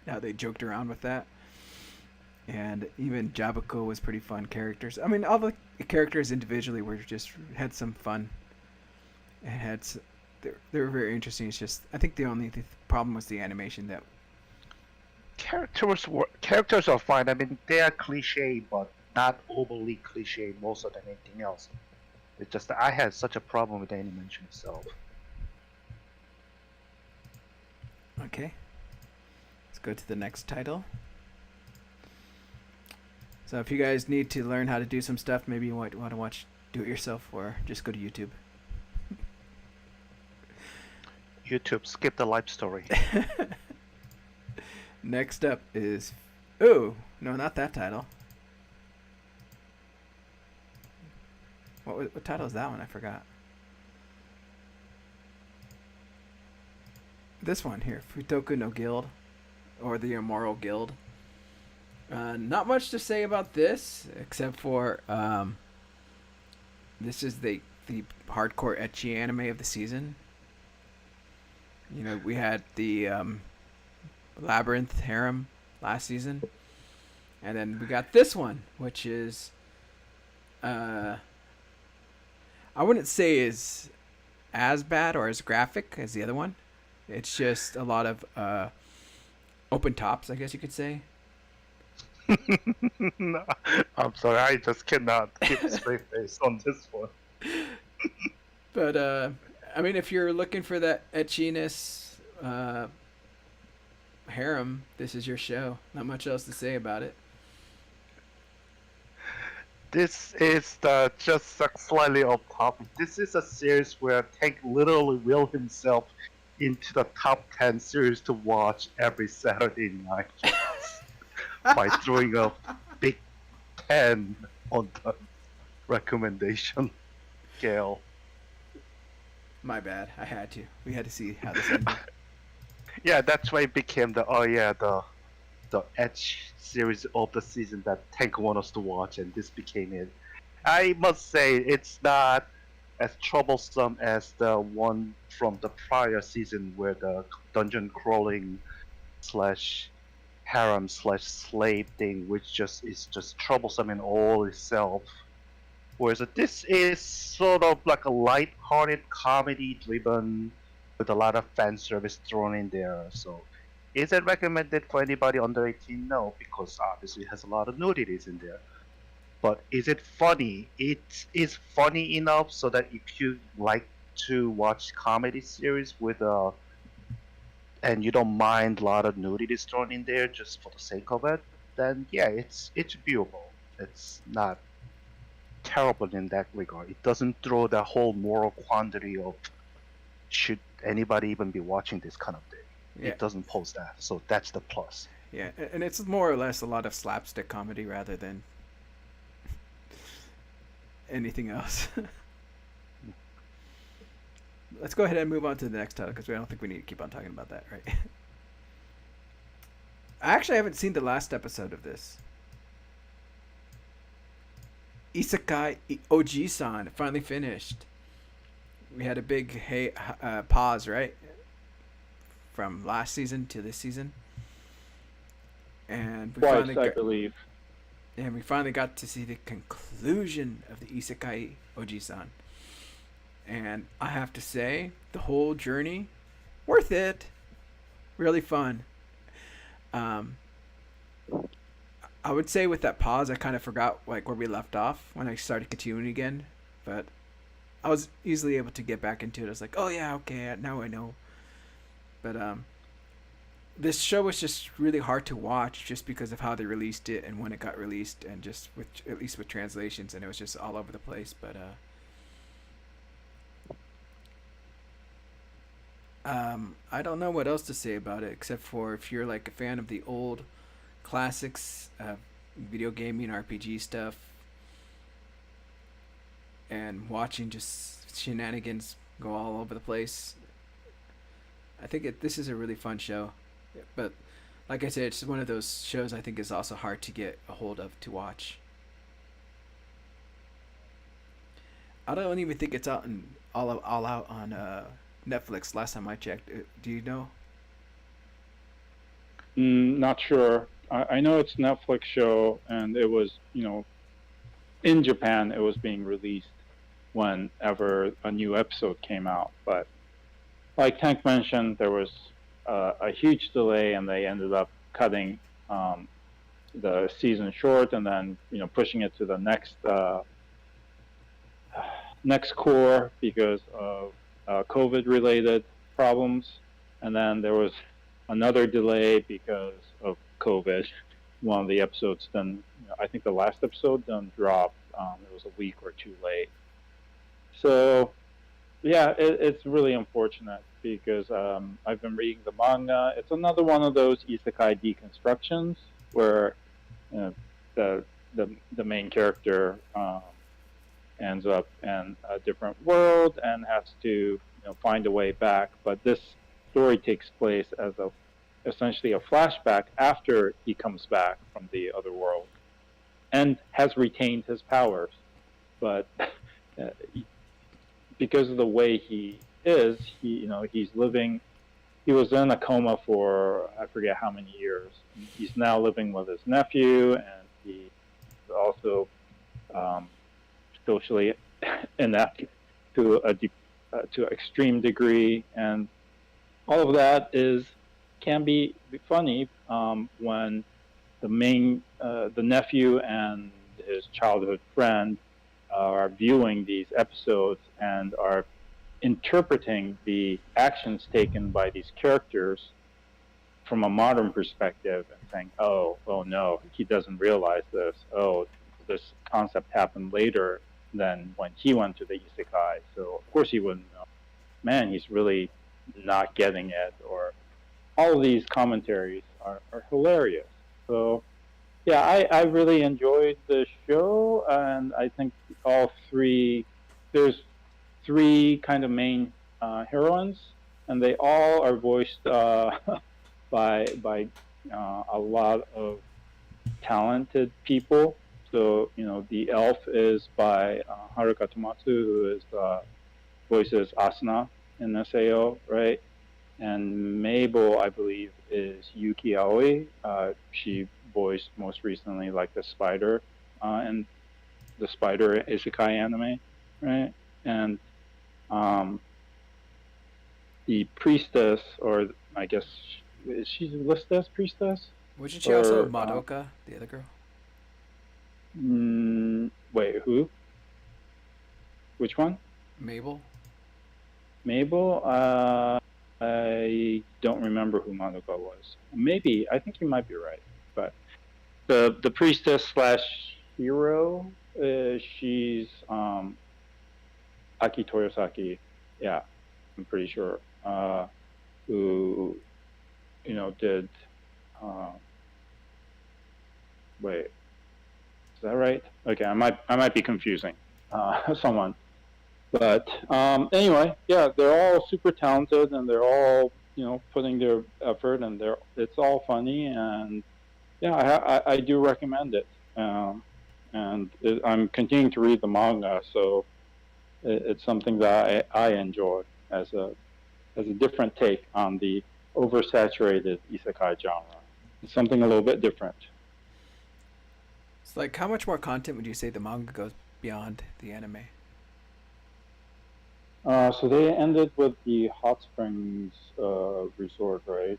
How they joked around with that. And even Jabako was pretty fun characters. I mean, all the characters individually were just had some fun. And they were very interesting. It's just I think the only problem was the animation that
Characters are fine. I mean, they are cliche, but not overly cliche most of than anything else. It's just that I had such a problem with the animation itself.
Okay. Let's go to the next title. So if you guys need to learn how to do some stuff, maybe you want to watch do it yourself or just go to YouTube.
YouTube, skip the life story.
Next up is... Oh, no, not that title. What title is that one? I forgot. This one here, Futoku no Guild, or the Immoral Guild. Not much to say about this, except for this is the hardcore ecchi anime of the season. You know, we had the Labyrinth Harem last season, and then we got this one, which is I wouldn't say is as bad or as graphic as the other one. It's just a lot of open tops, I guess you could say.
No, I'm sorry, I just cannot keep a straight face on this one.
But I mean, if you're looking for that etchiness, harem, this is your show. Not much else to say about it.
This is just slightly off topic. This is a series where Tank literally will himself into the top 10 series to watch every Saturday night by throwing a big 10 on the recommendation scale.
My bad. I had to. We had to see how this ended.
Yeah, that's why it became the Edge series of the season that Tank wanted us to watch, and this became it. I must say it's not as troublesome as the one from the prior season where the dungeon crawling slash harem slash slave thing, which is just troublesome in all itself. Whereas this is sort of like a light-hearted comedy driven with a lot of fan service thrown in there. So is it recommended for anybody under 18? No, because obviously it has a lot of nudities in there. But is it funny? It is funny enough so that if you like to watch comedy series with and you don't mind a lot of nudities thrown in there just for the sake of it, then yeah, it's viewable. It's not terrible in that regard. It doesn't throw the whole moral quandary of should anybody even be watching this kind of thing.
Yeah.
It doesn't pose that, so that's the plus.
Yeah, and it's more or less a lot of slapstick comedy rather than anything else. Let's go ahead and move on to the next title because I don't think we need to keep on talking about that, right? I actually haven't seen the last episode of this. Isekai Oji-san finally finished. We had a big pause, right? From last season to this season. And we
Twice, I believe.
And we finally got to see the conclusion of the Isekai Oji-san. And I have to say, the whole journey, worth it. Really fun. I would say with that pause, I kind of forgot like where we left off when I started continuing again. But I was easily able to get back into it. I was like, oh yeah, okay, now I know. But this show was just really hard to watch just because of how they released it and when it got released, and just with at least with translations, and it was just all over the place. But I don't know what else to say about it except for if you're like a fan of the old classics, video gaming, RPG stuff, and watching just shenanigans go all over the place. I think this is a really fun show. But like I said, it's one of those shows I think is also hard to get a hold of to watch. I don't even think it's out in all out on Netflix last time I checked. Do you know?
Not sure. I know it's a Netflix show, and it was, in Japan, it was being released whenever a new episode came out. But like Tank mentioned, there was a huge delay, and they ended up cutting the season short, and then pushing it to the next core because of COVID-related problems, and then there was another delay because of COVID. One of the episodes then, I think the last episode then dropped. It was a week or two late. So, yeah, it's really unfortunate because I've been reading the manga. It's another one of those isekai deconstructions where the main character ends up in a different world and has to find a way back. But this story takes place as essentially a flashback after he comes back from the other world and has retained his powers. But because of the way he is, he's living. He was in a coma for I forget how many years. He's now living with his nephew, and he also socially inept to to extreme degree, and all of that can be funny when the nephew and his childhood friend are viewing these episodes and are interpreting the actions taken by these characters from a modern perspective and saying, oh no, he doesn't realize this. Oh, this concept happened later than when he went to the isekai. So of course he wouldn't know. Man, he's really not getting it. Or all of these commentaries are hilarious. So yeah, I really enjoyed the show, and I think there's three kind of main heroines, and they all are voiced by a lot of talented people. So the elf is by Haruka Tomatsu, who is voices Asuna in SAO, right? And Mabel, I believe, is Yuki Aoi. She voiced most recently like the spider in the spider isekai anime, right? And the priestess, or I guess, is she listed as priestess?
Wasn't she also Madoka, the other girl?
Wait, who? Which one?
Mabel?
Mabel? I don't remember who Madoka was. Maybe, I think you might be right. But the priestess / hero, she's Aki Toyosaki. Yeah, I'm pretty sure. Who, did. Wait, is that right? Okay, I might be confusing someone. But anyway, yeah, they're all super talented, and they're all putting their effort, and it's all funny, and yeah, I do recommend it. And I'm continuing to read the manga, so it's something that I enjoy as a different take on the oversaturated isekai genre. It's something a little bit different.
It's like, how much more content would you say the manga goes beyond the anime?
So they ended with the hot springs resort, right?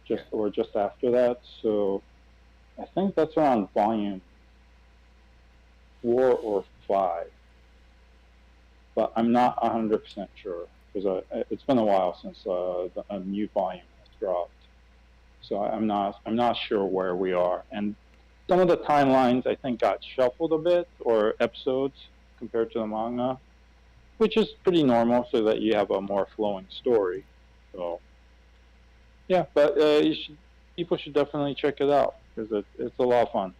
Just after that. So I think that's around volume 4 or 5, but I'm not 100% sure because it's been a while since a new volume has dropped. So I'm not sure where we are, and some of the timelines I think got shuffled a bit, or episodes compared to the manga, which is pretty normal so that you have a more flowing story. So yeah, but people should definitely check it out because it's a lot of fun.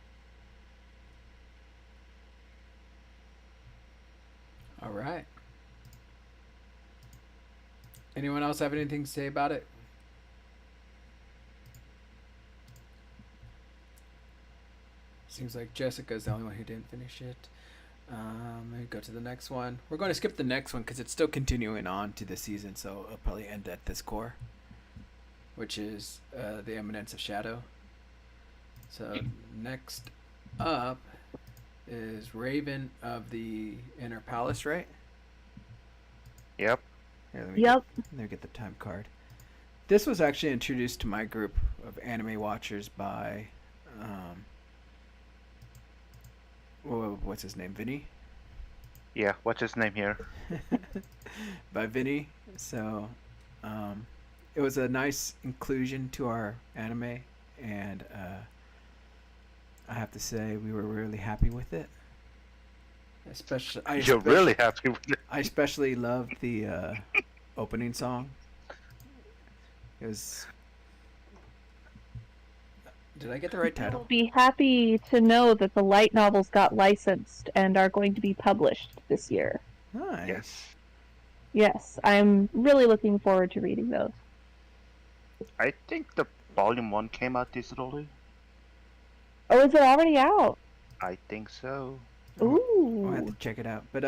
All right. Anyone else have anything to say about it? Seems like Jessica's the only one who didn't finish it. Let me go to the next one. We're going to skip the next one because it's still continuing on to the season, so it'll probably end at this core, which is the Eminence of Shadow. So next up is Raven of the Inner Palace, right?
Yep.
Here,
Yep.
Let me get the time card. This was actually introduced to my group of anime watchers by what's his name? Vinny?
Yeah, what's his name here?
By Vinny. So it was a nice inclusion to our anime, and I have to say we were really happy with it.
You're really happy with it.
I especially loved the opening song. It was... Did I get the right title?
You'll be happy to know that the light novels got licensed and are going to be published this year.
Nice.
Yes.
Yes, I'm really looking forward to reading those.
I think the volume 1 came out digitally.
Oh, is it already out?
I think so.
Ooh.
I'll have to check it out. But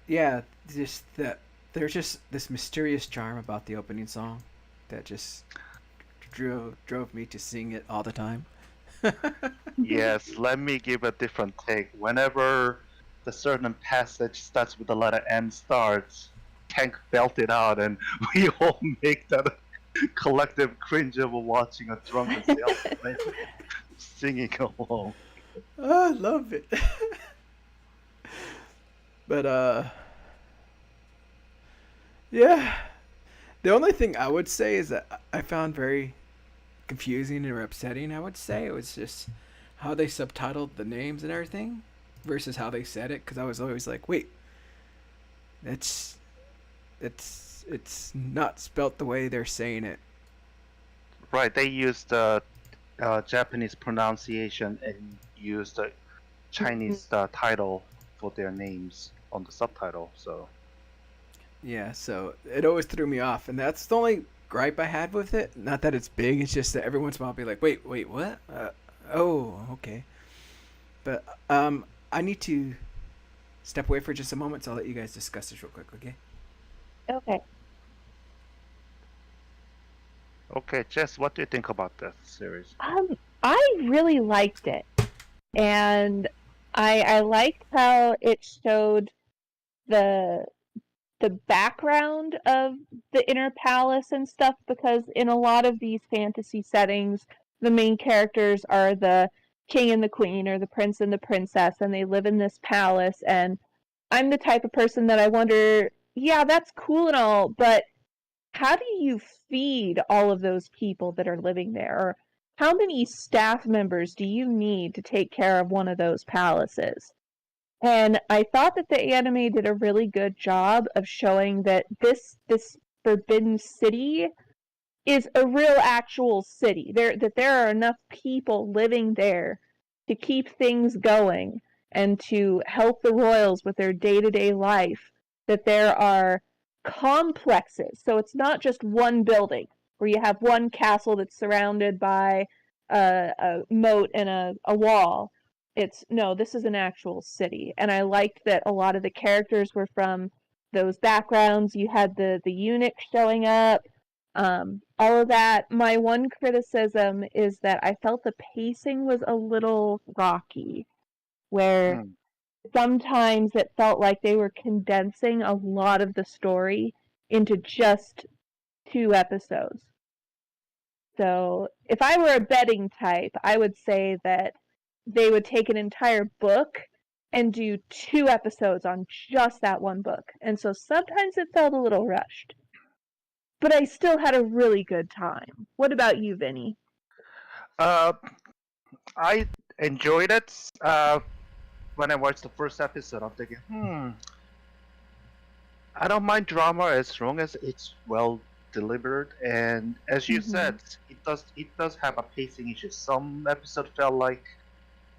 there's just this mysterious charm about the opening song that just drove me to sing it all the time.
Yes, let me give a different take. Whenever the certain passage starts with the letter M starts, Tank belted out, and we all make that collective cringe of watching a drunken salesman singing along.
Oh, I love it. But yeah. The only thing I would say is that I found very confusing or upsetting. I would say it was just how they subtitled the names and everything versus how they said it. Because I was always like, wait, that's it's not spelt the way they're saying it.
Right, they used the Japanese pronunciation and used the Chinese title for their names on the subtitle. So
Yeah, so it always threw me off, and that's the only gripe I had with it. Not that it's big; it's just that every once in a while I'll be like, "Wait, what? Oh, okay." But I need to step away for just a moment, so I'll let you guys discuss this real quick, okay?
Okay.
okay, Jess, what do you think about this series?
I really liked it, and I liked how it showed the background of the inner palace and stuff, because in a lot of these fantasy settings, the main characters are the king and the queen, or the prince and the princess, and they live in this palace. And I'm the type of person that I wonder, yeah, that's cool and all, but how do you feed all of those people that are living there? Or how many staff members do you need to take care of one of those palaces? And I thought that the anime did a really good job of showing that this Forbidden City is a real actual city. That there are enough people living there to keep things going and to help the royals with their day-to-day life. That there are complexes. So it's not just one building where you have one castle that's surrounded by a moat and a wall. It's no, this is an actual city. And I liked that a lot of the characters were from those backgrounds. You had the eunuch showing up, all of that. My one criticism is that I felt the pacing was a little rocky, where sometimes it felt like they were condensing a lot of the story into just 2 episodes. So if I were a betting type, I would say that they would take an entire book and do 2 episodes on just that one book. And so sometimes it felt a little rushed. But I still had a really good time. What about you, Vinny?
Uh, I enjoyed it. When I watched the first episode, I'm thinking, I don't mind drama as long as it's well delivered. And as you said, it does have a pacing issue. Some episode felt like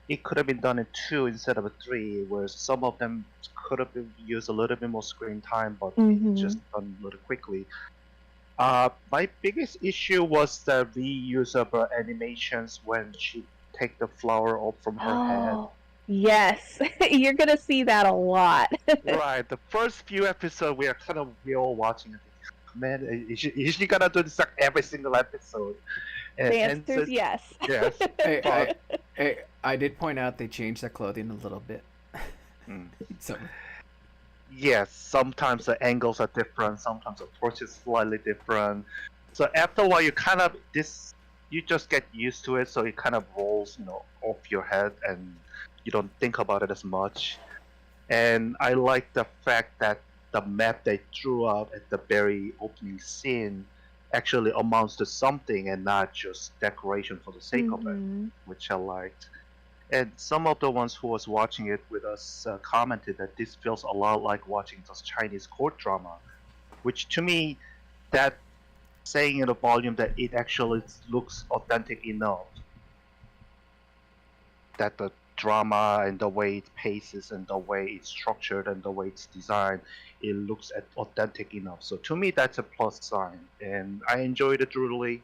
it could have been done in 2 instead of 3, where some of them could have been used a little bit more screen time, but it's just done a little quickly. My biggest issue was the reuse of her animations when she take the flower off from her head.
Yes, you're gonna see that a lot.
Right, the first few episodes we all watching it. Man, is she gonna do this like every single episode?
The answer is yes.
Yes.
I did point out they changed their clothing a little bit. So
yes, sometimes the angles are different, sometimes the approach is slightly different. So after a while, you just get used to it, so it kind of rolls, off your head, and you don't think about it as much. And I like the fact that the map they drew out at the very opening scene actually amounts to something and not just decoration for the sake of it, which I liked. And some of the ones who was watching it with us commented that this feels a lot like watching those Chinese court drama, which to me, that saying in a volume that it actually looks authentic enough. That the drama and the way it paces and the way it's structured and the way it's designed, it looks authentic enough. So to me, that's a plus sign, and I enjoyed it truly.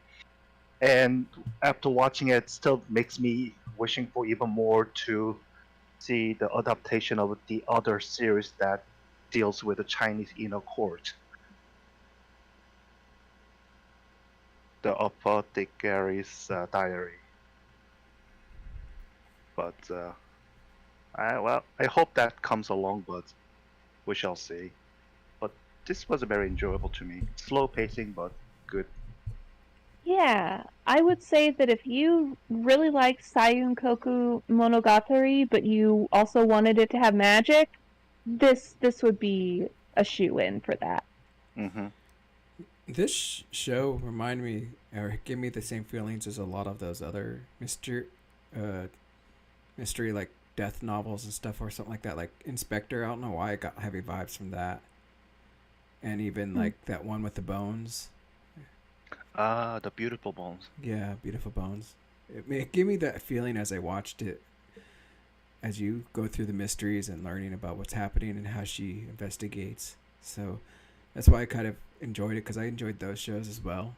And after watching it, still makes me wishing for even more to see the adaptation of the other series that deals with the Chinese inner court. The Apothecary's Diary. But Well, I hope that comes along, but we shall see. But this was very enjoyable to me. Slow pacing, but good.
Yeah, I would say that if you really like Sayun Koku Monogatari, but you also wanted it to have magic, this would be a shoe-in for that.
Mm-hmm.
This show reminded me, or gave me the same feelings as a lot of those other mystery like death novels and stuff or something like that, like Inspector. I don't know why I got heavy vibes from that, and even like that one with the bones.
The Beautiful Bones.
Yeah, Beautiful Bones. It gave me that feeling as I watched it, as you go through the mysteries and learning about what's happening and how she investigates. So that's why I kind of enjoyed it, because I enjoyed those shows as well.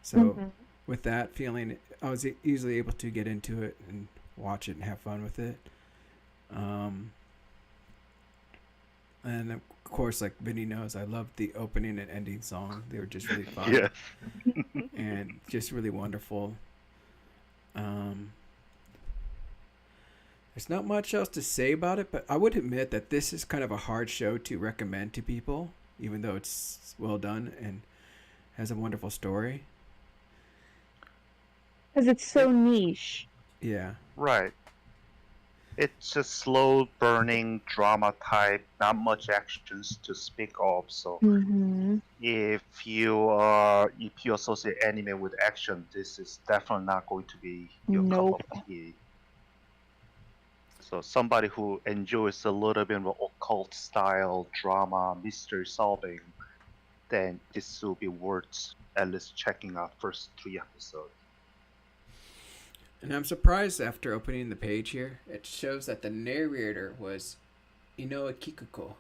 So with that feeling, I was easily able to get into it and watch it and have fun with it. And of course, like Vinny knows, I loved the opening and ending song. They were just really fun.
Yes.
And just really wonderful. There's not much else to say about it, but I would admit that this is kind of a hard show to recommend to people, even though it's well done and has a wonderful story.
Because it's so niche.
Yeah.
Right. It's a slow burning drama type, not much actions to speak of. So if you associate anime with action, this is definitely not going to be your
Nope.
cup of tea. So somebody who enjoys a little bit of occult style drama, mystery solving, then this will be worth at least checking out first 3 episodes.
And I'm surprised after opening the page here, it shows that the narrator was Inoue Kikuko.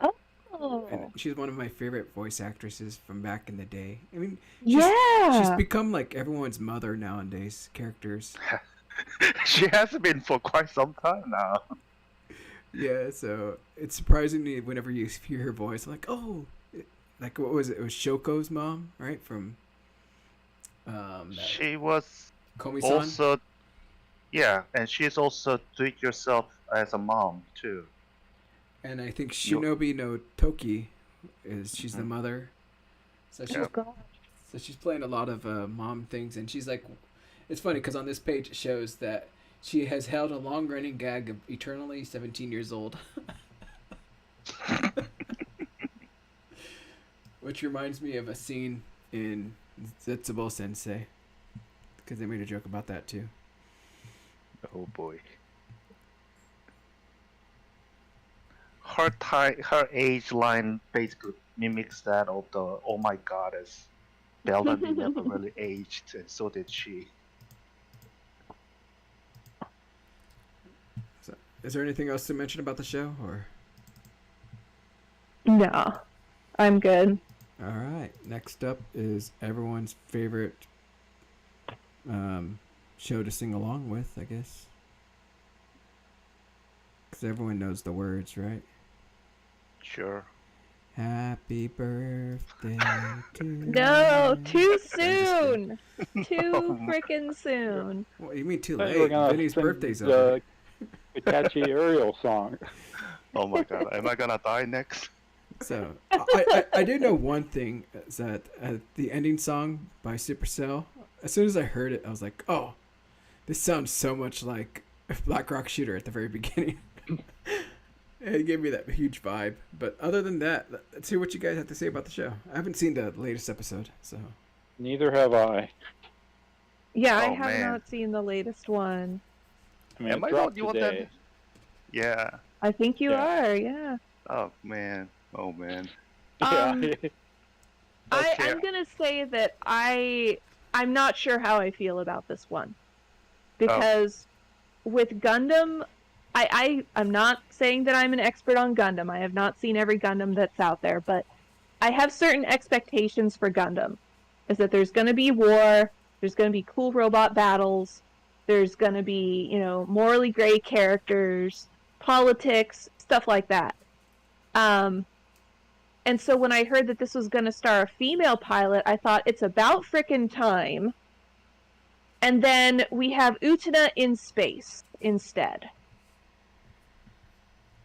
Oh.
And she's one of my favorite voice actresses from back in the day. I mean, she's become like everyone's mother nowadays, characters.
She has been for quite some time now.
Yeah, so it's surprising me whenever you hear her voice, like, oh, like what was it? It was Shoko's mom, right? From
she was
Komi-san?
also, yeah, and she's also do-it-yourself as a mom too.
And I think Shinobi no Toki she's the mother. So she's playing a lot of mom things, and she's like, it's funny because on this page it shows that she has held a long-running gag of eternally 17 years old. Which reminds me of a scene in Zetsubo Sensei, because they made a joke about that too.
Oh boy. Her age line basically mimics that of the "Oh my God," as Bellamy never really aged, and so did she.
So, is there anything else to mention about the show, or?
No, I'm good.
All right. Next up is everyone's favorite show to sing along with, I guess, because everyone knows the words, right?
Sure.
Happy birthday to
No,
you.
too soon. Too freaking soon.
What, you mean too
We're
late?
gonna
Vinny's
sing
birthday's over.
the catchy Ariel song.
Oh my God, am I gonna die next?
So I did know one thing, is that the ending song by Supercell, as soon as I heard it, I was like, oh, this sounds so much like Black Rock Shooter at the very beginning. It gave me that huge vibe. But other than that, let's hear what you guys have to say about the show. I haven't seen the latest episode, so.
Neither have I.
Yeah, I
Oh,
have
man.
not seen the latest one.
I mean,
Am
it
I
dropped
the one
today.
that? Yeah.
I think you
Yeah.
are, yeah.
Oh man. Oh man.
Um,
Okay.
I'm gonna say that I'm not sure how I feel about this one, because with Gundam, I'm not saying that I'm an expert on Gundam. I have not seen every Gundam that's out there, but I have certain expectations for Gundam. Is that there's gonna be war, there's gonna be cool robot battles, there's gonna be, morally gray characters, politics, stuff like that. And so when I heard that this was going to star a female pilot, I thought, it's about frickin' time. And then we have Utena in space instead.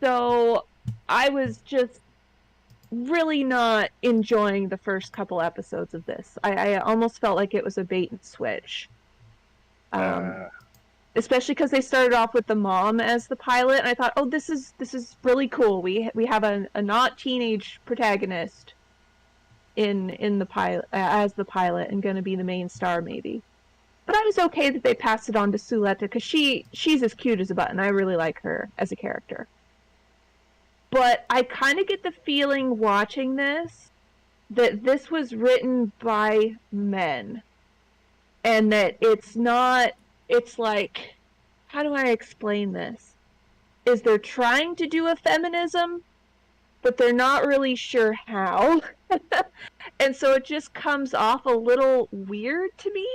So I was just really not enjoying the first couple episodes of this. I almost felt like it was a bait and switch. Especially because they started off with the mom as the pilot, and I thought, oh, this is really cool. We have a not teenage protagonist in the pilot as the pilot, and going to be the main star maybe. But I was okay that they passed it on to Suletta because she's as cute as a button. I really like her as a character. But I kind of get the feeling watching this that this was written by men, and that it's not. It's like, how do I explain this? Is they're trying to do a feminism, but they're not really sure how. And so it just comes off a little weird to me.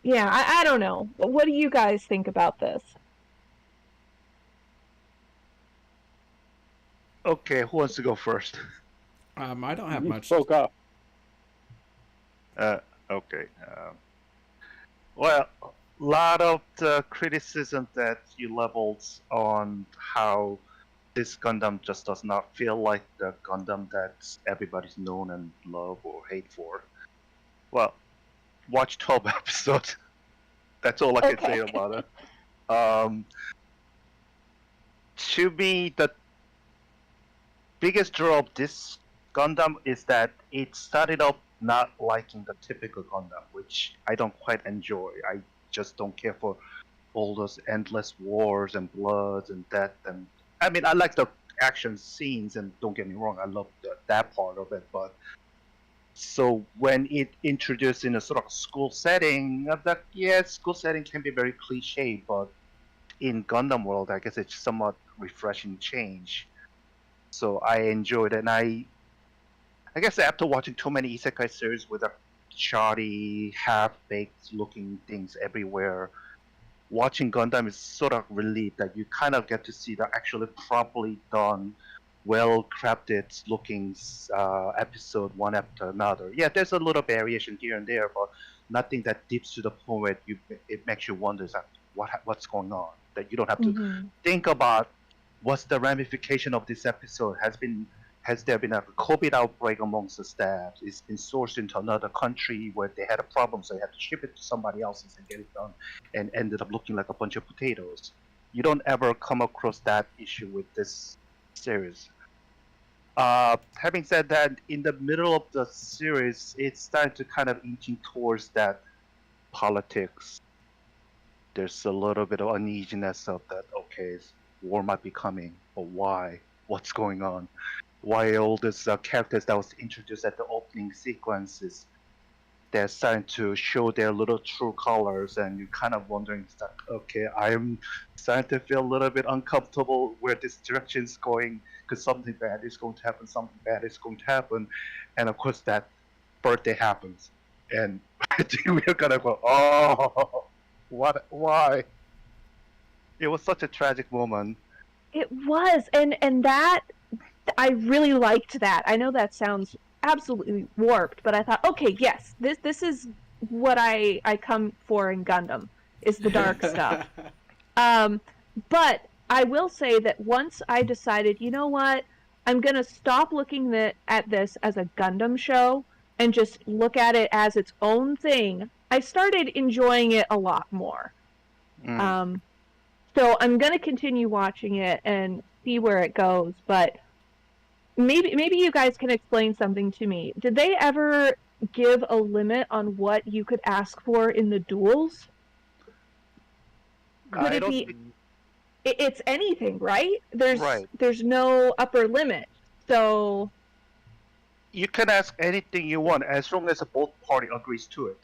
Yeah, I don't know. What do you guys think about this?
Okay, who wants to go first?
I don't have
You
much.
spoke up.
Okay. Well, a lot of the criticism that you leveled on how this Gundam just does not feel like the Gundam that everybody's known and love or hate for. Well, watch 12 episodes. That's all I can say about it. To me, the biggest draw of this Gundam is that it started off not liking the typical Gundam, which I don't quite enjoy. I just don't care for all those endless wars and bloods and death. And I mean, I like the action scenes, and don't get me wrong, I love that part of it. But so when it introduced in a sort of school setting, I'm like, yeah, school setting can be very cliche, but in Gundam world, I guess it's somewhat refreshing change. So I enjoyed it, and I guess after watching too many isekai series with a shoddy, half-baked looking things everywhere, watching Gundam is sort of relief that you kind of get to see the actually properly done, well-crafted looking episode one after another. Yeah, there's a little variation here and there, but nothing that dips to the point where it makes you wonder what's going on. That you don't have to think about what's the ramification of this episode. Has there been a COVID outbreak amongst the staff? It's been sourced into another country where they had a problem, so they had to ship it to somebody else's and get it done, and ended up looking like a bunch of potatoes. You don't ever come across that issue with this series. Having said that, in the middle of the series, it's starting to kind of inching towards that politics. There's a little bit of uneasiness of that, okay, war might be coming, but why? What's going on? Why all these characters that was introduced at the opening sequences, they're starting to show their little true colors, and you're kind of wondering, okay, I'm starting to feel a little bit uncomfortable where this direction is going, because something bad is going to happen, something bad is going to happen, and of course that birthday happens, and I think we're gonna go, oh, what? Why? It was such a tragic moment.
It was, and that I really liked that. I know that sounds absolutely warped, but I thought, okay, yes, this is what I come for in Gundam, is the dark stuff. But I will say that once I decided, you know what, I'm gonna stop looking at this as a Gundam show and just look at it as its own thing, I started enjoying it a lot more. So I'm gonna continue watching it and see where it goes, but maybe you guys can explain something to me. Did they ever give a limit on what you could ask for in the duels? Could it be? It's anything, right? There's no upper limit, so
you can ask anything you want as long as both party agrees to it.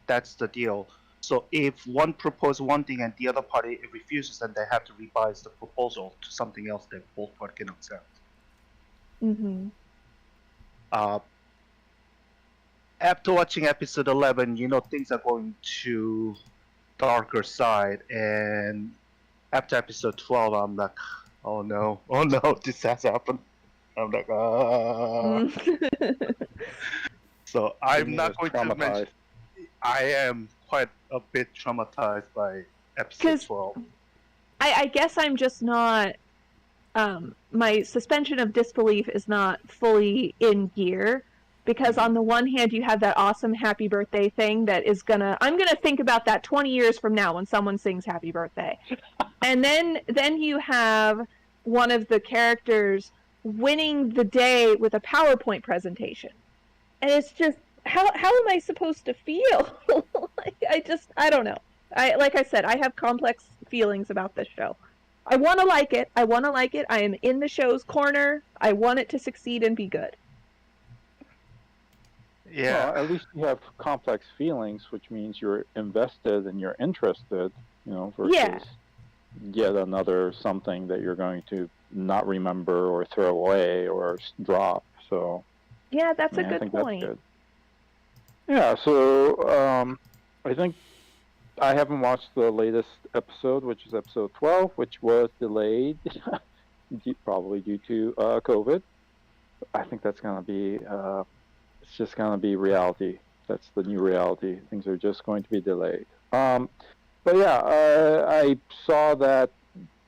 That's the deal. So if one proposes one thing and the other party refuses, then they have to revise the proposal to something else that both parties can accept. After watching episode 11, you know things are going to darker side, and after episode 12, I'm like, oh no, this has happened. I'm like, So I'm not going to mention. I am quite a bit traumatized by episode 12.
I guess I'm just not. My suspension of disbelief is not fully in gear because on the one hand you have that awesome happy birthday thing that is I'm gonna think about that 20 years from now when someone sings happy birthday, and then you have one of the characters winning the day with a PowerPoint presentation, and it's just how am I supposed to feel? I don't know. Like I said, I have complex feelings about this show. I want to like it. I want to like it. I am in the show's corner. I want it to succeed and be good.
Yeah.
Well, at least you have complex feelings, which means you're invested and you're interested, versus yet another something that you're going to not remember or throw away or drop. So
yeah, that's a
I
good
think
point.
that's good. Yeah, so I think I haven't watched the latest episode, which is episode 12, which was delayed, probably due to COVID. I think that's going to be, it's just going to be reality. That's the new reality. Things are just going to be delayed. But yeah, I saw that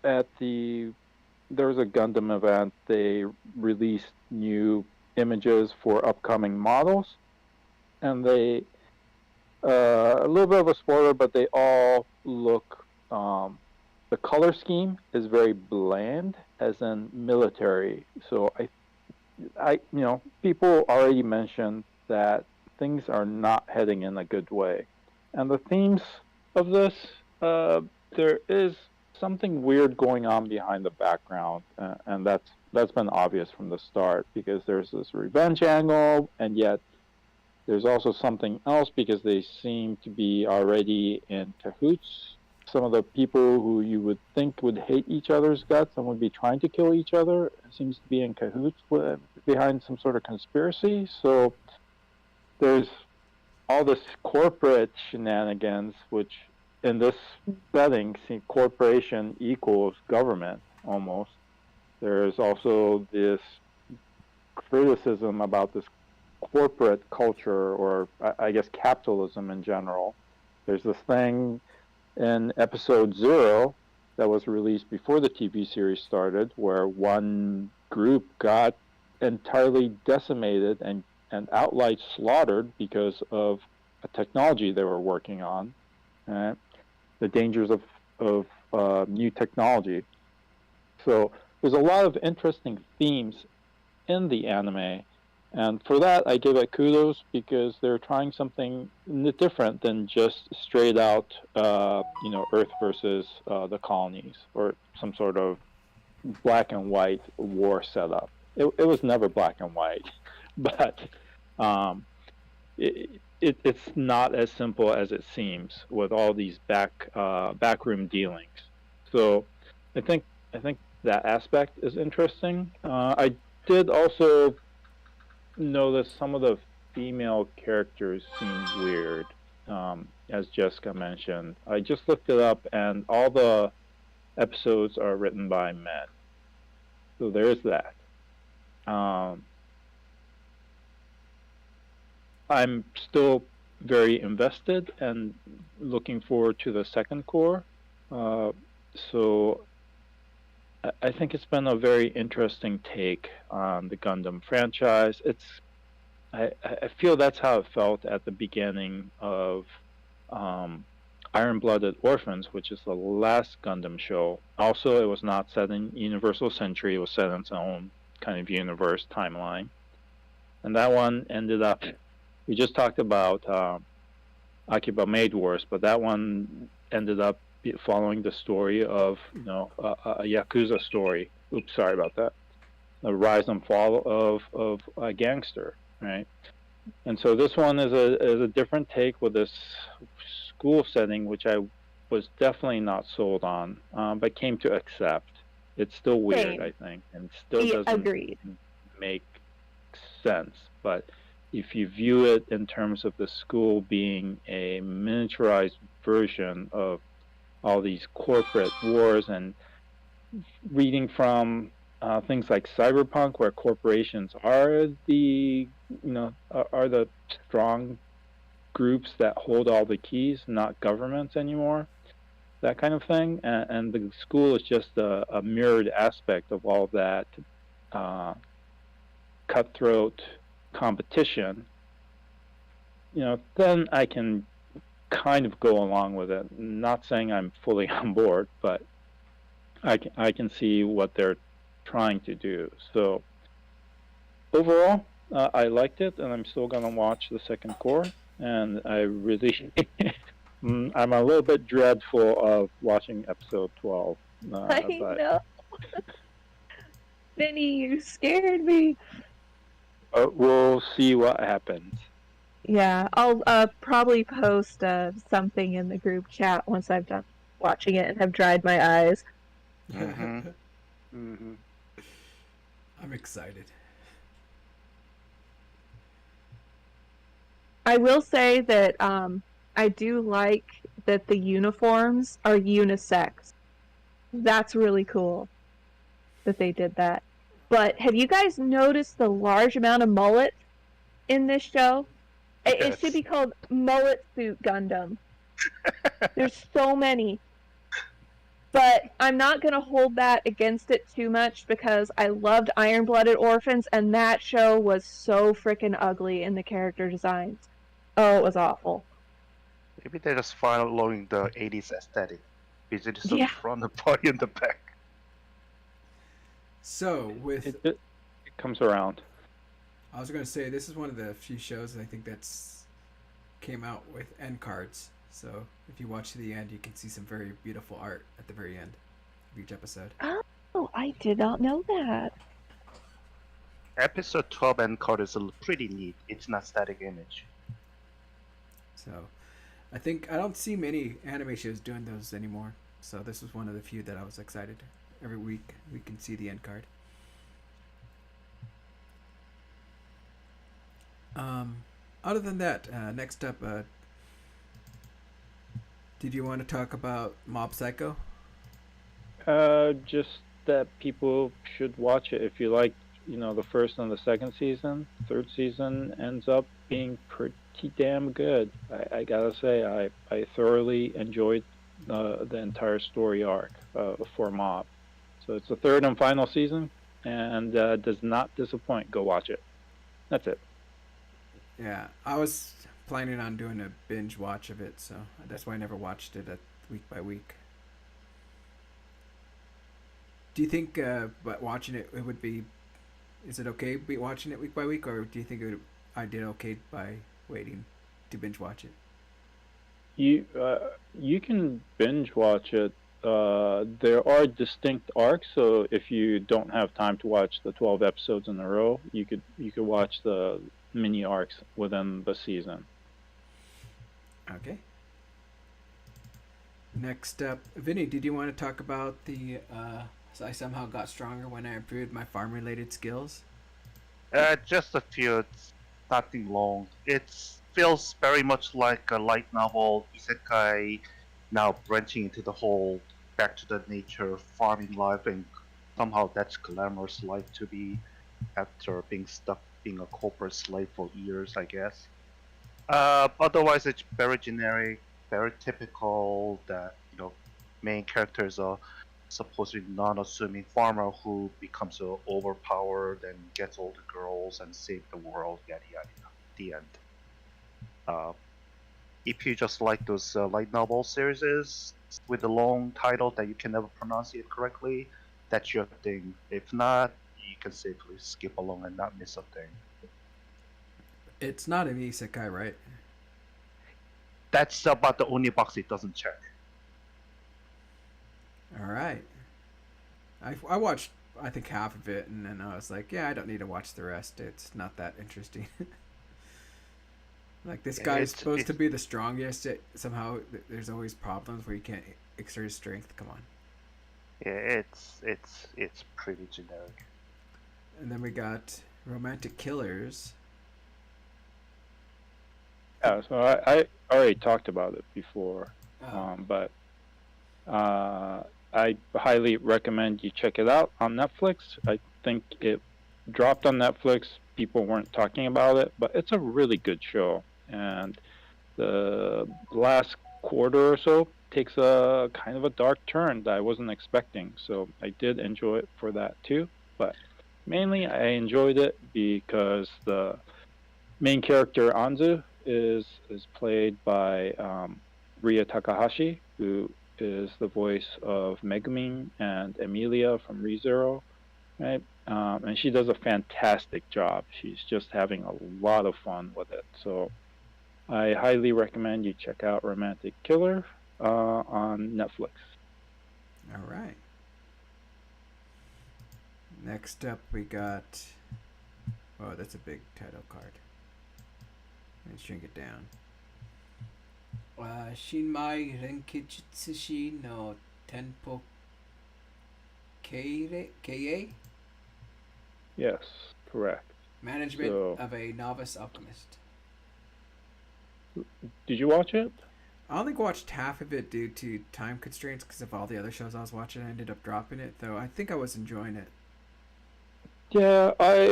there was a Gundam event. They released new images for upcoming models, and they a little bit of a spoiler, but they all look. The color scheme is very bland, as in military. So people already mentioned that things are not heading in a good way, and the themes of this, there is something weird going on behind the background, and that's been obvious from the start because there's this revenge angle, and yet there's also something else because they seem to be already in cahoots. Some of the people who you would think would hate each other's guts and would be trying to kill each other seems to be in cahoots behind some sort of conspiracy. So there's all this corporate shenanigans, which in this setting, corporation equals government almost. There's also this criticism about this corporate culture, or I guess capitalism in general. There's this thing in episode 0 that was released before the TV series started, where one group got entirely decimated and outright slaughtered because of a technology they were working on, the dangers of new technology. So there's a lot of interesting themes in the anime, and for that I give it kudos because they're trying something different than just straight out Earth versus the colonies, or some sort of black and white war setup. It was never black and white, but it's not as simple as it seems with all these backroom dealings. So I think that aspect is interesting. I did also notice some of the female characters seem weird, as Jessica mentioned. I just looked it up, and all the episodes are written by men. So there's that. I'm still very invested and looking forward to the second core. So I think it's been a very interesting take on the Gundam franchise. I feel that's how it felt at the beginning of Iron-Blooded Orphans, which is the last Gundam show. Also, it was not set in Universal Century. It was set in its own kind of universe timeline. And that one ended up, we just talked about Akiba Maid Wars, but that one ended up following the story of a Yakuza story. Oops, sorry about that. The rise and fall of a gangster, right? And so this one is a different take with this school setting, which I was definitely not sold on, but came to accept. It's still weird,
Same.
I think, and still doesn't
Agreed.
make sense. But if you view it in terms of the school being a miniaturized version of all these corporate wars, and reading from things like Cyberpunk, where corporations are the strong groups that hold all the keys, not governments anymore. that kind of thing, and the school is just a mirrored aspect of all that cutthroat competition, then I can kind of go along with it. Not saying I'm fully on board, but I can see what they're trying to do. So overall, I liked it, and I'm still gonna watch the second core. And I really, I'm a little bit dreadful of watching episode 12.
I
But
know. Vinny, you scared me.
we'll see what happens.
Yeah, I'll probably post something in the group chat once I've done watching it and have dried my eyes.
Mm-hmm. Mm-hmm.
I'm excited.
I will say that I do like that the uniforms are unisex. That's really cool that they did that. But have you guys noticed the large amount of mullets in this show? It should be called Mullet Suit Gundam. There's so many. But I'm not going to hold that against it too much because I loved Iron-Blooded Orphans, and that show was so freaking ugly in the character designs. Oh, it was awful.
Maybe they're just following the 80s aesthetic. Business on
Yeah.
the front, the body on the back.
So with
It comes around.
I was going to say this is one of the few shows I think that's came out with end cards. So if you watch to the end, you can see some very beautiful art at the very end of each episode.
Oh, I did not know that.
Episode 12 end card is pretty neat. It's not static image.
So I think I don't see many anime shows doing those anymore. So this was one of the few that I was excited. Every week we can see the end card. Other than that, next up, did you want to talk about Mob Psycho?
Just that people should watch it if you like, the first and the second season. Third season ends up being pretty damn good. I gotta say, I thoroughly enjoyed the entire story arc for Mob. So it's the third and final season, and does not disappoint. Go watch it. That's it.
Yeah, I was planning on doing a binge watch of it, so that's why I never watched it week by week. Do you think, but watching it, it would be, is it okay be watching it week by week, or do you think I did okay by waiting to binge watch it?
You can binge watch it. There are distinct arcs, so if you don't have time to watch the 12 episodes in a row, you could watch the mini arcs within the season.
Okay. Next up, Vinny, did you want to talk about the I somehow got stronger when I improved my farm-related skills?
Just a few. It's nothing long. It feels very much like a light novel, isekai, now branching into the whole back to the nature farming life, and somehow that's glamorous life to be after being stuck being a corporate slave for years, I guess. Otherwise, it's very generic, very typical that main characters are supposedly non-assuming farmer who becomes overpowered and gets all the girls and save the world, yada yada yada. The end. If you just like those light novel series with a long title that you can never pronounce it correctly, that's your thing. If not, you can safely skip along and not miss a thing.
It's not an isekai, right?
That's about the only box it doesn't check.
All right. I watched, I think, half of it, and then I was like, yeah, I don't need to watch the rest. It's not that interesting. Like, this guy is supposed to be the strongest, yet somehow there's always problems where you can't exert his strength. Come on.
Yeah, it's pretty generic.
And then we got Romantic Killers.
Yeah, so I already talked about it before,
Oh.
but I highly recommend you check it out on Netflix. I think it dropped on Netflix. People weren't talking about it, but it's a really good show. And the last quarter or so, takes a kind of a dark turn that I wasn't expecting. So I did enjoy it for that too. But mainly, I enjoyed it because the main character Anzu is played by Ria Takahashi, who is the voice of Megumin and Emilia from ReZero, right? And she does a fantastic job. She's just having a lot of fun with it. So I highly recommend you check out Romantic Killer on Netflix.
All right. Next up, we got. Oh, that's a big title card. Let's shrink it down. Shinmai Renkijutsushi no Tenpo Kei?
Yes, correct.
Management of a Novice Alchemist.
Did you watch it?
I only watched half of it due to time constraints because of all the other shows I was watching. I ended up dropping it, though I think I was enjoying it.
Yeah, I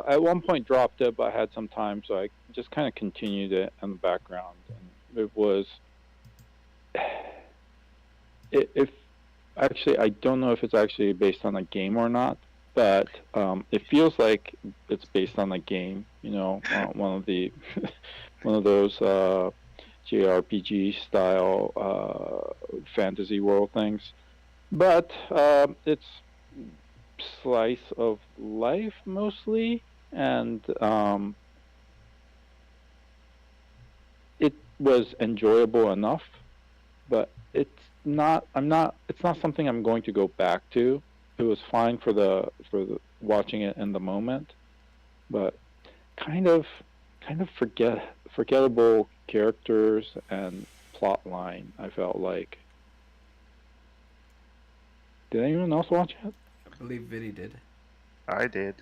at one point dropped it, but I had some time, so I just kind of continued it in the background. And it was, if actually, I don't know if it's actually based on a game or not, but it feels like it's based on a game. You know, one of the one of those JRPG style fantasy world things, but it's slice of life mostly, and it was enjoyable enough, but it's not something I'm going to go back to. It was fine for the watching it in the moment, but kind of forgettable characters and plot line, I felt like. Did anyone else watch it?
I believe Vinny did.
I did.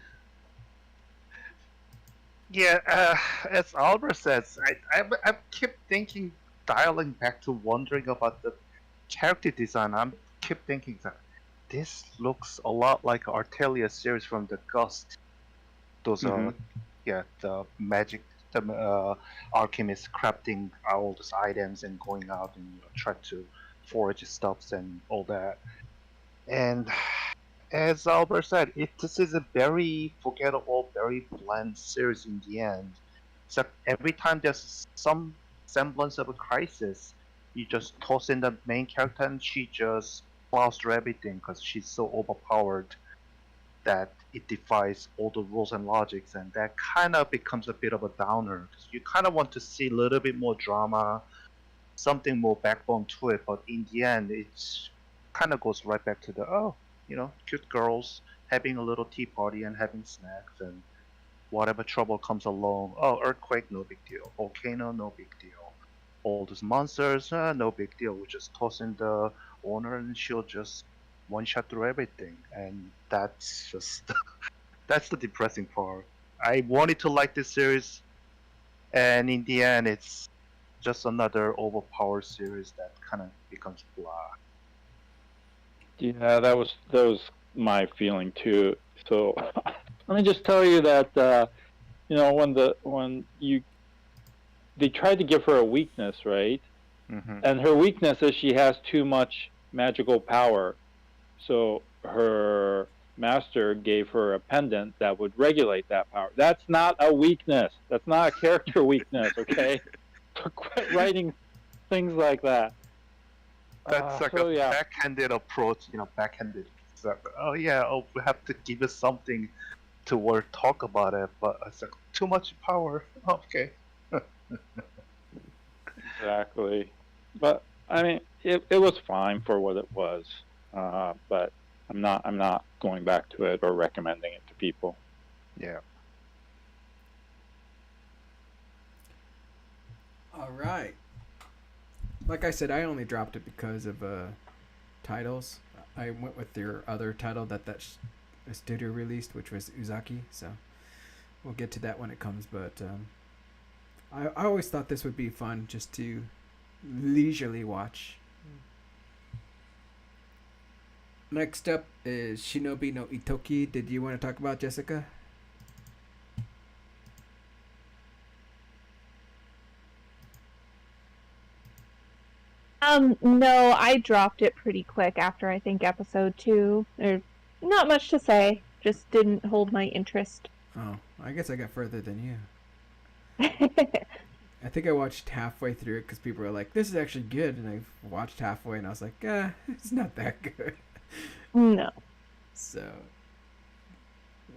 Yeah, as Albert says, I keep thinking, dialing back to wondering about the character design. I keep thinking that this looks a lot like Artelia series from the Ghost. Those are, the magic, the alchemist crafting all those items and going out and try to forge stuffs and all that. And as Albert said, this is a very forgettable, very bland series in the end. Except every time there's some semblance of a crisis, you just toss in the main character and she just plows through everything because she's so overpowered that it defies all the rules and logics, and that kind of becomes a bit of a downer. Cause you kind of want to see a little bit more drama, something more backbone to it, but in the end, it's kind of goes right back to the cute girls having a little tea party and having snacks, and whatever trouble comes along. Oh, earthquake, no big deal. Volcano, no big deal. All those monsters, no big deal. We just toss in the owner and she'll just one shot through everything, and that's just that's the depressing part. I wanted to like this series, and in the end, it's just another overpowered series that kind of becomes blah.
Yeah, that was my feeling too. So let me just tell you that when they tried to give her a weakness, right?
Mm-hmm.
And her weakness is she has too much magical power. So her master gave her a pendant that would regulate that power. That's not a weakness. That's not a character weakness, okay? So quit writing things like that.
That's like a backhanded approach, backhanded. So, we have to give us something to talk about it, but it's like too much power. Okay.
Exactly. But I mean, it was fine for what it was. But I'm not going back to it or recommending it to people.
Yeah.
All right. Like I said, I only dropped it because of titles. I went with your other title that studio released, which was Uzaki. So we'll get to that when it comes. But I always thought this would be fun just to leisurely watch. Next up is Shinobi no Itoki. Did you want to talk about, Jessica?
No, I dropped it pretty quick after I think episode 2. There's not much to say. Just didn't hold my interest.
Oh, I guess I got further than you. I think I watched halfway through it because people were like, "This is actually good," and I watched halfway and I was like, it's not that good."
No.
So,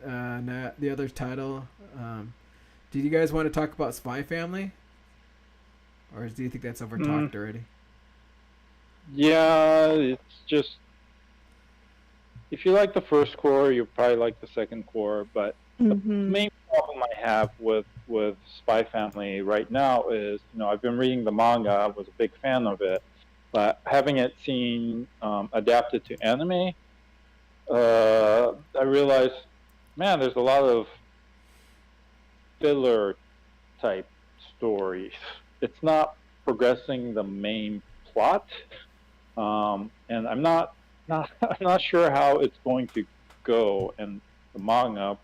now the other title. Did you guys want to talk about Spy Family, or do you think that's over talked already?
Yeah, it's just if you like the first core, you'll probably like the second core. But the main problem I have with Spy Family right now is, I've been reading the manga. I was a big fan of it, but having it seen adapted to anime, I realized, man, there's a lot of filler type stories. It's not progressing the main plot, and I'm not I'm not sure how it's going to go in the manga,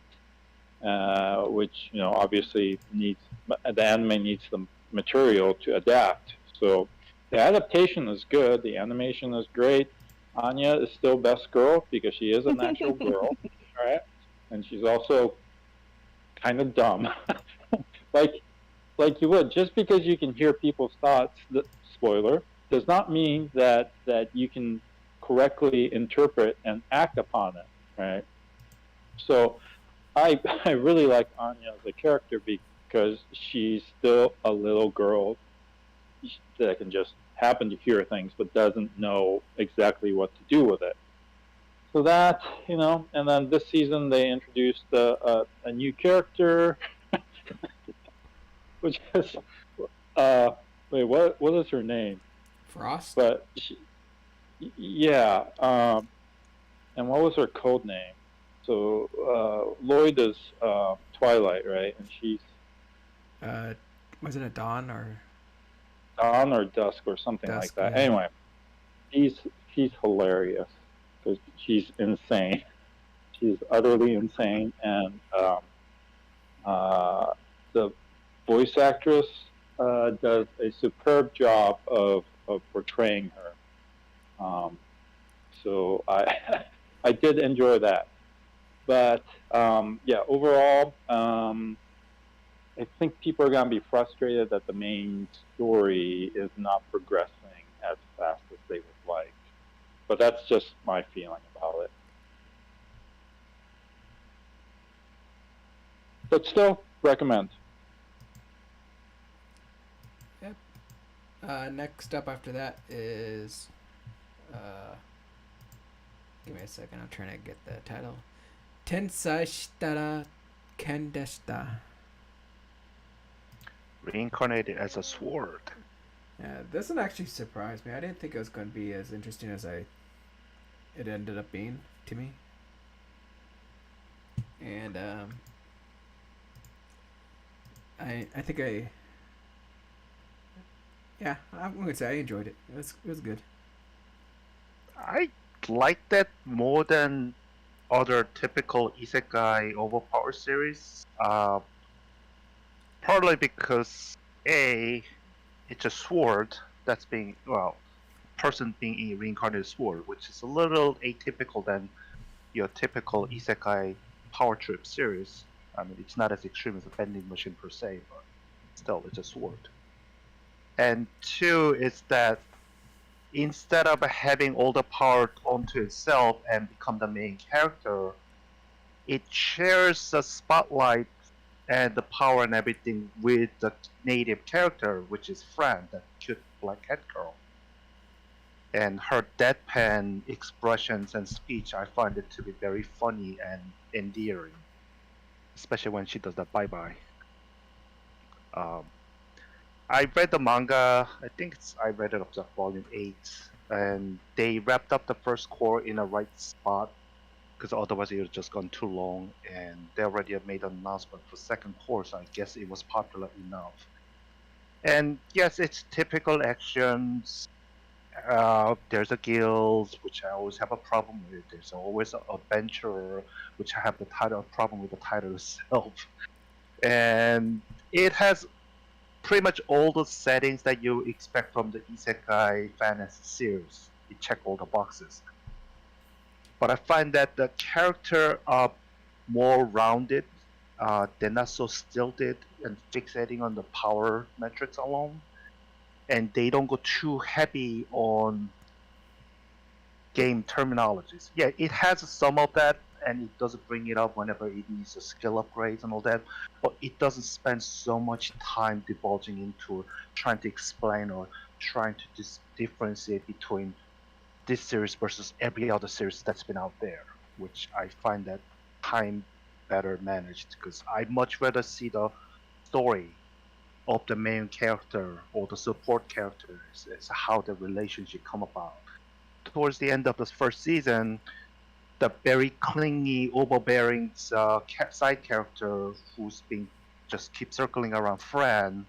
which obviously the anime needs the material to adapt. So the adaptation is good. The animation is great. Anya is still best girl because she is a natural girl, right? And she's also kind of dumb, like you would. Just because you can hear people's thoughts, spoiler, does not mean that you can correctly interpret and act upon it, right? So I really like Anya as a character because she's still a little girl that can just happen to hear things but doesn't know exactly what to do with it. So that, and then this season they introduced a new character, which is, wait, what is her name?
Frost?
But yeah, and what was her code name? So Lloyd is Twilight, right? And she's
was it a Dawn or
Dusk or something
Dusk,
like that.
yeah.
Anyway, she's hilarious because she's insane. She's utterly insane, and the voice actress does a superb job of portraying her. So I I did enjoy that, but yeah, overall, I think people are going to be frustrated that the main story is not progressing as fast as they would like. But that's just my feeling about it. But still, recommend.
Yep. Next up after that is... give me a second, I'm trying to get the title. Tensai shitara ken deshita.
Reincarnated as a sword.
Yeah, this one actually surprised me. I didn't think it was going to be as interesting as it ended up being to me. And I think I'm going to say I enjoyed it. It was good.
I like that more than other typical isekai overpower series. Partly because it's a sword that's being person being a reincarnated sword, which is a little atypical than your typical isekai power trip series. I mean, it's not as extreme as a vending machine per se, but still, it's a sword. And two is that instead of having all the power onto itself and become the main character, it shares the spotlight and the power and everything with the native character, which is Fran, that cute black cat girl. And her deadpan expressions and speech, I find it to be very funny and endearing, especially when she does that bye-bye. I read the manga, I read it up to volume 8, and they wrapped up the first core in a right spot, because otherwise it would have just gone too long, and they already have made an announcement for second core, so I guess it was popular enough. And yes, it's typical actions. There's a guild, which I always have a problem with. There's always an adventurer, which I have a problem with the title itself. And it has pretty much all the settings that you expect from the Isekai fantasy series. You check all the boxes. But I find that the character are more rounded. They're not so stilted and fixating on the power metrics alone. And they don't go too heavy on game terminologies. Yeah, it has some of that, and it does bring it up whenever it needs a skill upgrades and all that, but it doesn't spend so much time divulging into trying to explain or trying to differentiate between this series versus every other series that's been out there, which I find that time better managed, because I much rather see the story of the main character or the support characters as how the relationship come about. Towards the end of the first season, the very clingy, overbearing side character who's been just keep circling around Fran.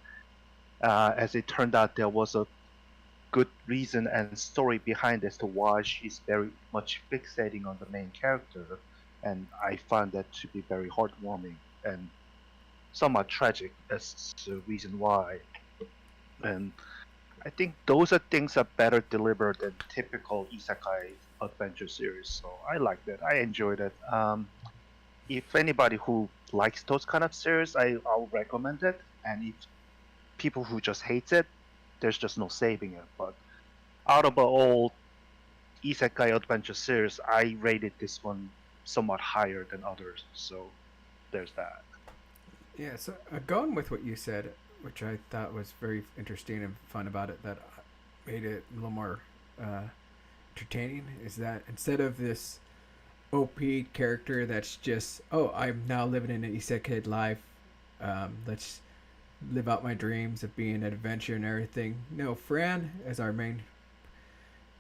As it turned out, there was a good reason and story behind as to why she's very much fixating on the main character, and I found that to be very heartwarming and somewhat tragic as the reason why. And I think those are things are better delivered than typical isekai adventure series. So I like that. I enjoyed it. If anybody who likes those kind of series, I'll recommend it. And if people who just hates it, there's just no saving it. But out of the all isekai adventure series, I rated this one somewhat higher than others. So there's that.
Yeah, so going with what you said, which I thought was very interesting and fun about it, that made it a little more entertaining, is that instead of this OP character that's just, oh, I'm now living in an isekai life, let's live out my dreams of being an adventure and everything. No, Fran, as our main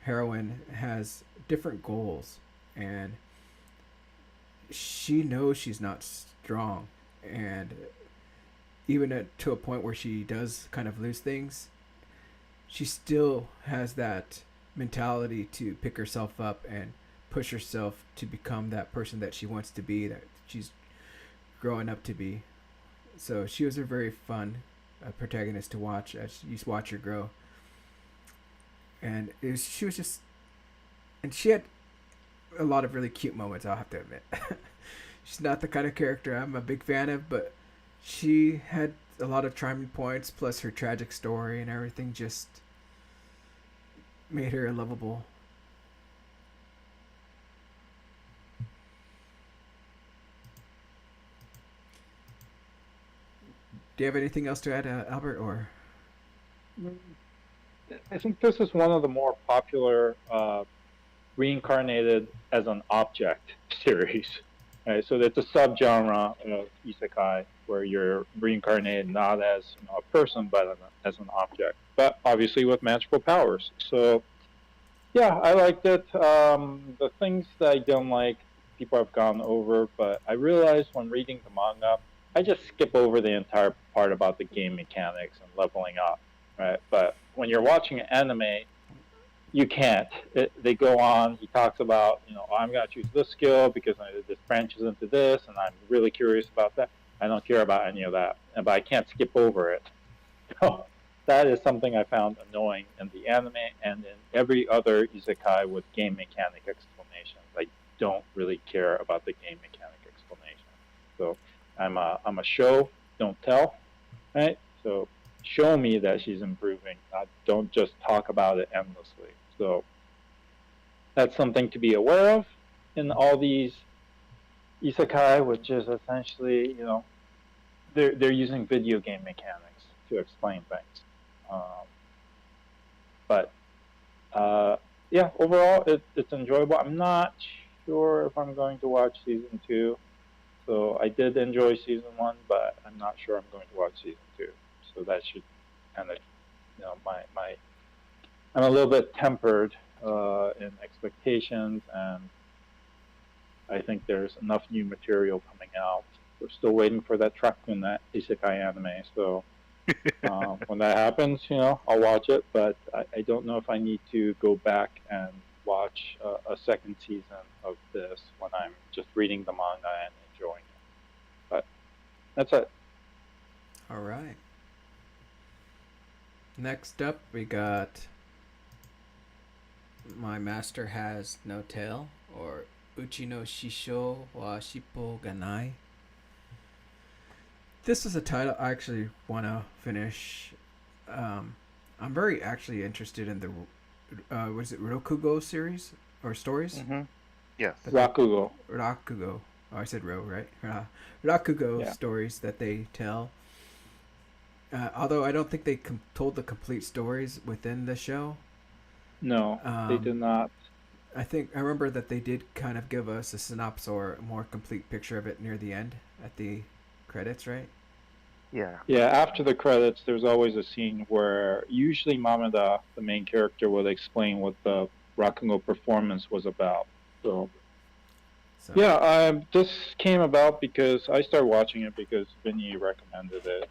heroine, has different goals, and she knows she's not strong, and even to a point where she does kind of lose things, she still has that mentality to pick herself up and push herself to become that person that she wants to be, that she's growing up to be. So she was a very fun protagonist to watch as you watch her grow. And she was just, and she had a lot of really cute moments, I'll have to admit. She's not the kind of character I'm a big fan of, but she had a lot of charming points, plus her tragic story and everything just made her lovable. Do you have anything else to add, Albert? Or
I think this is one of the more popular reincarnated as an object series. Right? So it's a subgenre of isekai where you're reincarnated not as a person but as an object, but obviously with magical powers. So yeah, I liked it. The things that I don't like, people have gone over, but I realized when reading the manga, I just skip over the entire part about the game mechanics and leveling up, right? But when you're watching an anime, you can't. They go on. He talks about, I'm going to choose this skill because this branches into this, and I'm really curious about that. I don't care about any of that, but I can't skip over it. So that is something I found annoying in the anime and in every other isekai with game mechanic explanations. I don't really care about the game mechanic explanation. So I'm a show, don't tell, right? So show me that she's improving. Don't just talk about it endlessly. So that's something to be aware of in all these isekai, which is essentially, they're using video game mechanics to explain things. But yeah, overall, it's enjoyable. I'm not sure if I'm going to watch season 2. So I did enjoy season 1, but I'm not sure I'm going to watch season 2. So that should kind of, I'm a little bit tempered in expectations, and I think there's enough new material coming out. We're still waiting for that track in that isekai anime. So when that happens, I'll watch it. But I don't know if I need to go back and watch a second season of this when I'm just reading the manga and enjoying it. But that's it.
all right. Next up, we got My Master Has No Tail, or Uchi no Shisho wa Shippo ga Nai. This is a title I actually want to finish. I'm very actually interested in the what is it, Rokugo series or stories?
Mm-hmm. Yes.
Rakugo.
Rakugo. Oh, I said Ro, right? Rakugo
Yeah.
stories that they tell. Although I don't think they told the complete stories within the show.
No, they did not.
I think I remember that they did kind of give us a synopsis or a more complete picture of it near the end at the credits, right?
Yeah.
Yeah, after the credits, there's always a scene where usually Mamada, the main character, would explain what the Rakugo performance was about. So yeah, this came about because I started watching it because Vinny recommended it,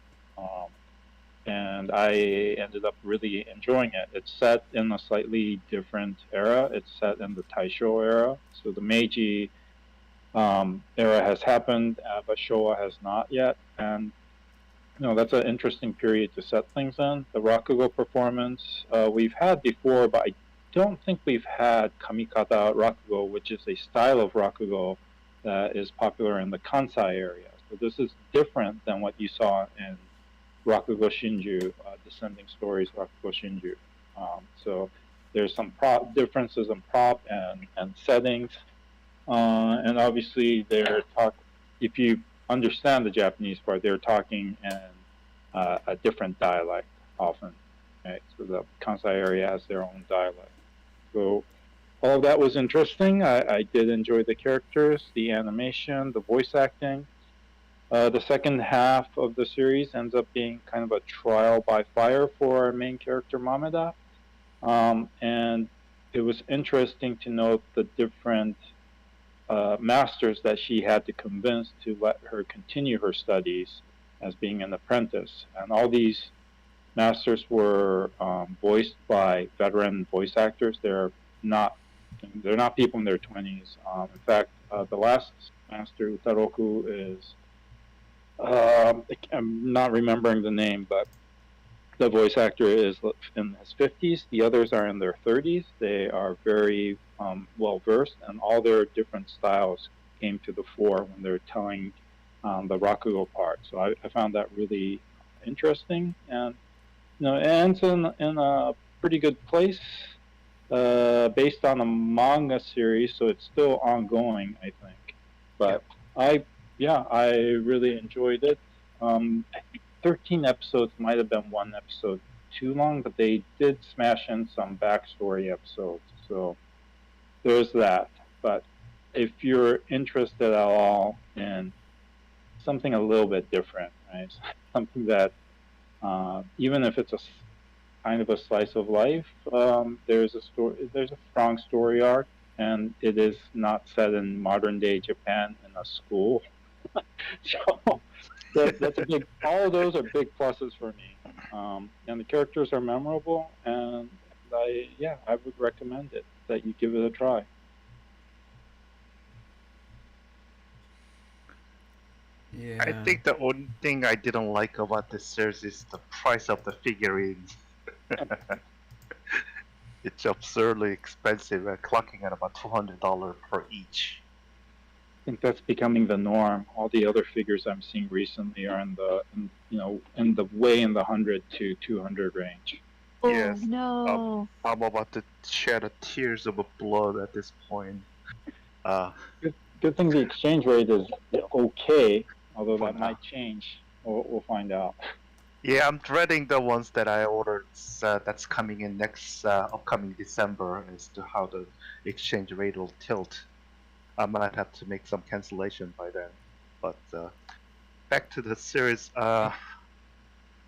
and I ended up really enjoying it. It's set in a slightly different era. It's set in the Taisho era, so the Meiji era has happened, but Showa has not yet, and that's an interesting period to set things in. The Rakugo performance we've had before, but I don't think we've had Kamikata Rakugo, which is a style of Rakugo that is popular in the Kansai area. So this is different than what you saw in Rakugo Shinju, Descending Stories Rakugo Shinju. So there's some differences in prop and settings. And obviously if you understand the Japanese part, they're talking in a different dialect often. Right? So the Kansai area has their own dialect. So all of that was interesting. I did enjoy the characters, the animation, the voice acting. The second half of the series ends up being kind of a trial by fire for our main character, Mameda. And it was interesting to note the different masters that she had to convince to let her continue her studies as being an apprentice. And all these masters were voiced by veteran voice actors. They're not people in their 20s. In fact, the last master, Utaroku, is I'm not remembering the name, but the voice actor is in his 50s. The others are in their 30s. They are very well versed, and all their different styles came to the fore when they're telling the Rakugo part. So I found that really interesting, and it ends in a pretty good place, based on a manga series, so it's still ongoing, I think. But I really enjoyed it. I think 13 episodes might have been one episode too long, but they did smash in some backstory episodes, so there's that. But if you're interested at all in something a little bit different, right? Something that, even if it's a kind of a slice of life, there's a strong story arc, and it is not set in modern day Japan in a school. So that's a big. All of those are big pluses for me, and the characters are memorable, and I would recommend it that you give it a try.
Yeah.
I think the only thing I didn't like about this series is the price of the figurines. It's absurdly expensive, clocking at about $200 per each.
I think that's becoming the norm. All the other figures I'm seeing recently are in the 100 to 200 range.
Oh
Yes.
no!
I'm about to shed tears of blood at this point.
Good thing the exchange rate is okay, although
For
that
now.
might change. We'll find out.
Yeah, I'm dreading the ones that I ordered that's coming in next upcoming December as to how the exchange rate will tilt. I might have to make some cancellation by then. But back to the series.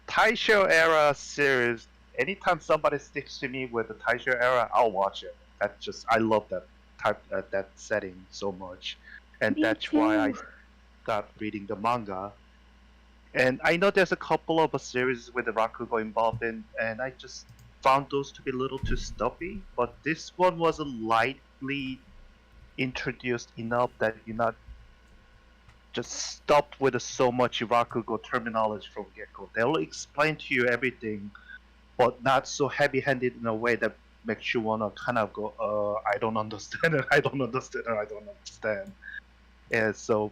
Taisho era series. Anytime somebody sticks to me with the Taisho era, I'll watch it. I love that that setting so much, and
Me
that's why I
too.
start reading the manga. And I know there's a couple of series with the Rakugo involved in, and I just found those to be a little too stuffy. But this one was lightly introduced enough that you're not just stopped with so much Rakugo terminology from get-go. They'll explain to you everything but not so heavy-handed in a way that makes you wanna kind of go, I don't understand it, I don't understand it, I don't understand. And so,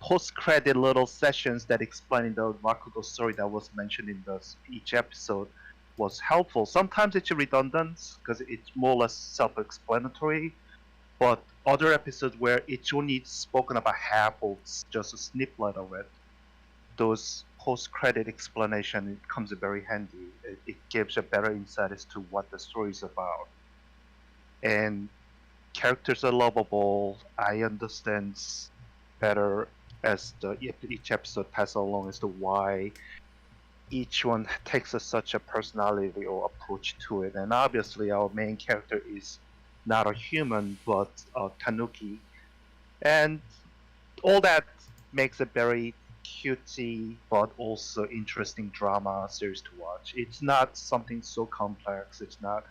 post-credit little sessions that explain the Rakugo story that was mentioned in each episode was helpful. Sometimes it's redundant because it's more or less self-explanatory, but other episodes where it's only spoken about half or just a snippet of it, those post-credit explanation, it comes very handy. It gives a better insight as to what the story is about. And characters are lovable. I understand better as each episode passes along as to why each one takes such a personality or approach to it. And obviously, our main character is not a human, but a tanuki. And all that makes a very cutesy but also interesting drama series to watch. It's not something so complex. It's not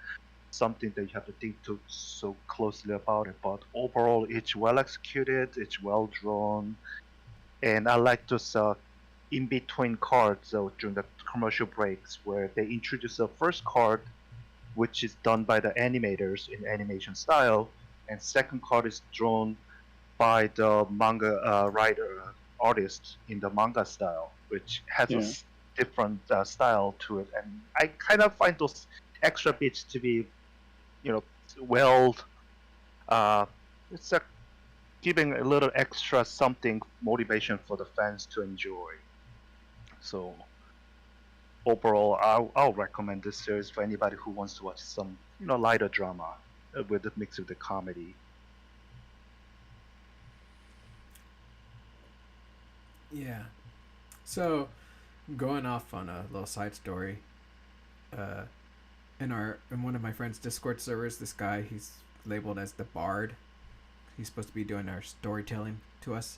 something that you have to think too so closely about it. But overall, it's well executed. It's well drawn, and I like those in between cards during the commercial breaks where they introduce the first card, which is done by the animators in animation style, and second card is drawn by the manga writer artist in the manga style, which has a different style to it. And I kind of find those extra bits to be, well, it's giving a little extra something motivation for the fans to enjoy. So overall, I'll recommend this series for anybody who wants to watch some lighter drama with a mix of the comedy.
Yeah. So, going off on a little side story, in one of my friend's Discord servers, this guy, he's labeled as the Bard. He's supposed to be doing our storytelling to us,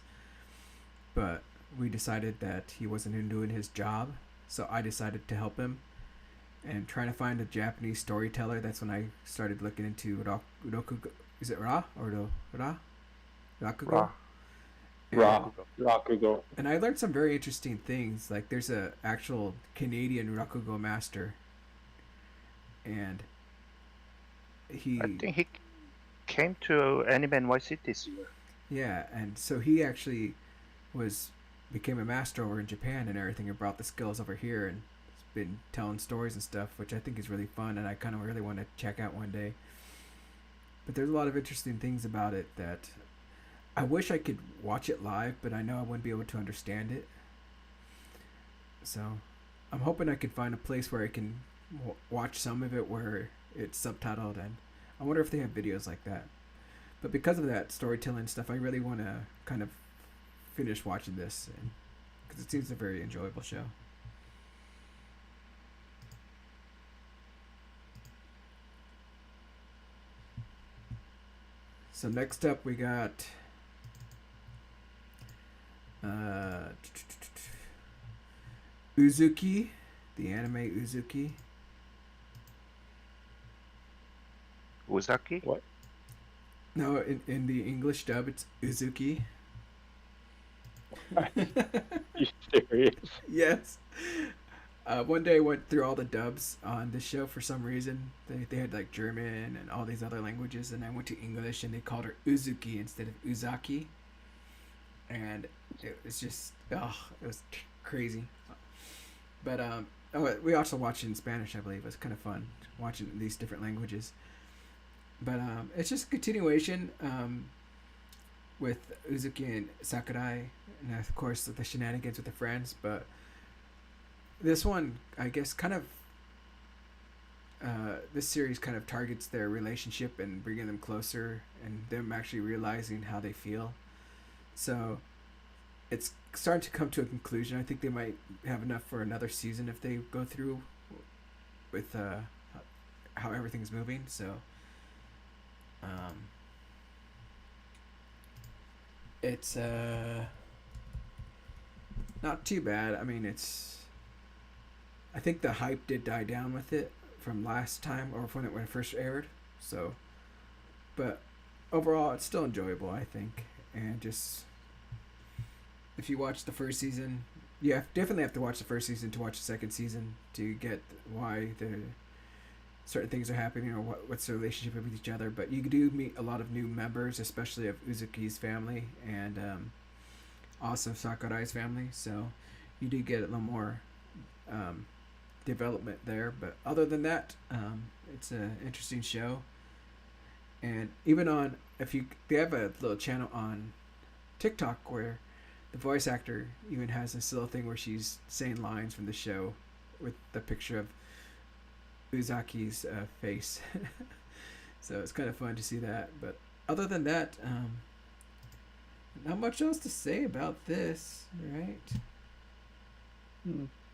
but we decided that he wasn't doing his job, so I decided to help him and trying to find a Japanese storyteller. That's when I started looking into Rakugo. Is it Ra or Ra? Rakugo?
Rakugo.
And I learned some very interesting things. Like there's a actual Canadian Rakugo master, and
I think he came to Anime NYC this year.
Yeah, and so he actually became a master over in Japan and everything, and brought the skills over here, and has been telling stories and stuff, which I think is really fun, and I kind of really want to check out one day. But there's a lot of interesting things about it that I wish I could watch it live, but I know I wouldn't be able to understand it. So I'm hoping I could find a place where I can watch some of it where it's subtitled, and I wonder if they have videos like that. But because of that storytelling stuff, I really want to kind of finish watching this, because it seems a very enjoyable show. So next up we got Uzuki, the anime Uzuki.
Uzaki?
What?
No, in the English dub, it's Uzuki.
You serious?
Yes. One day I went through all the dubs on this show for some reason. They had like German and all these other languages, and I went to English and they called her Uzuki instead of Uzaki. And it was just, it was crazy. But we also watched it in Spanish, I believe. It was kind of fun watching these different languages. But it's just a continuation with Uzuki and Sakurai, and of course the shenanigans with the friends. But this one, I guess, kind of this series kind of targets their relationship and bringing them closer, and them actually realizing how they feel. So it's starting to come to a conclusion. I think they might have enough for another season if they go through with how everything's moving. So it's not too bad. I mean, I think the hype did die down with it from last time, or when it first aired. So, but overall, it's still enjoyable, I think. And just if you watch the first season, you definitely have to watch the first season to watch the second season to get why the certain things are happening or what's the relationship with each other. But you do meet a lot of new members, especially of Uzuki's family and also Sakurai's family. So you do get a little more development there. But other than that, it's an interesting show. And even on, if you, they have a little channel on TikTok where the voice actor even has this little thing where she's saying lines from the show with the picture of Uzaki's face. So it's kind of fun to see that. But other than that, not much else to say about this, right?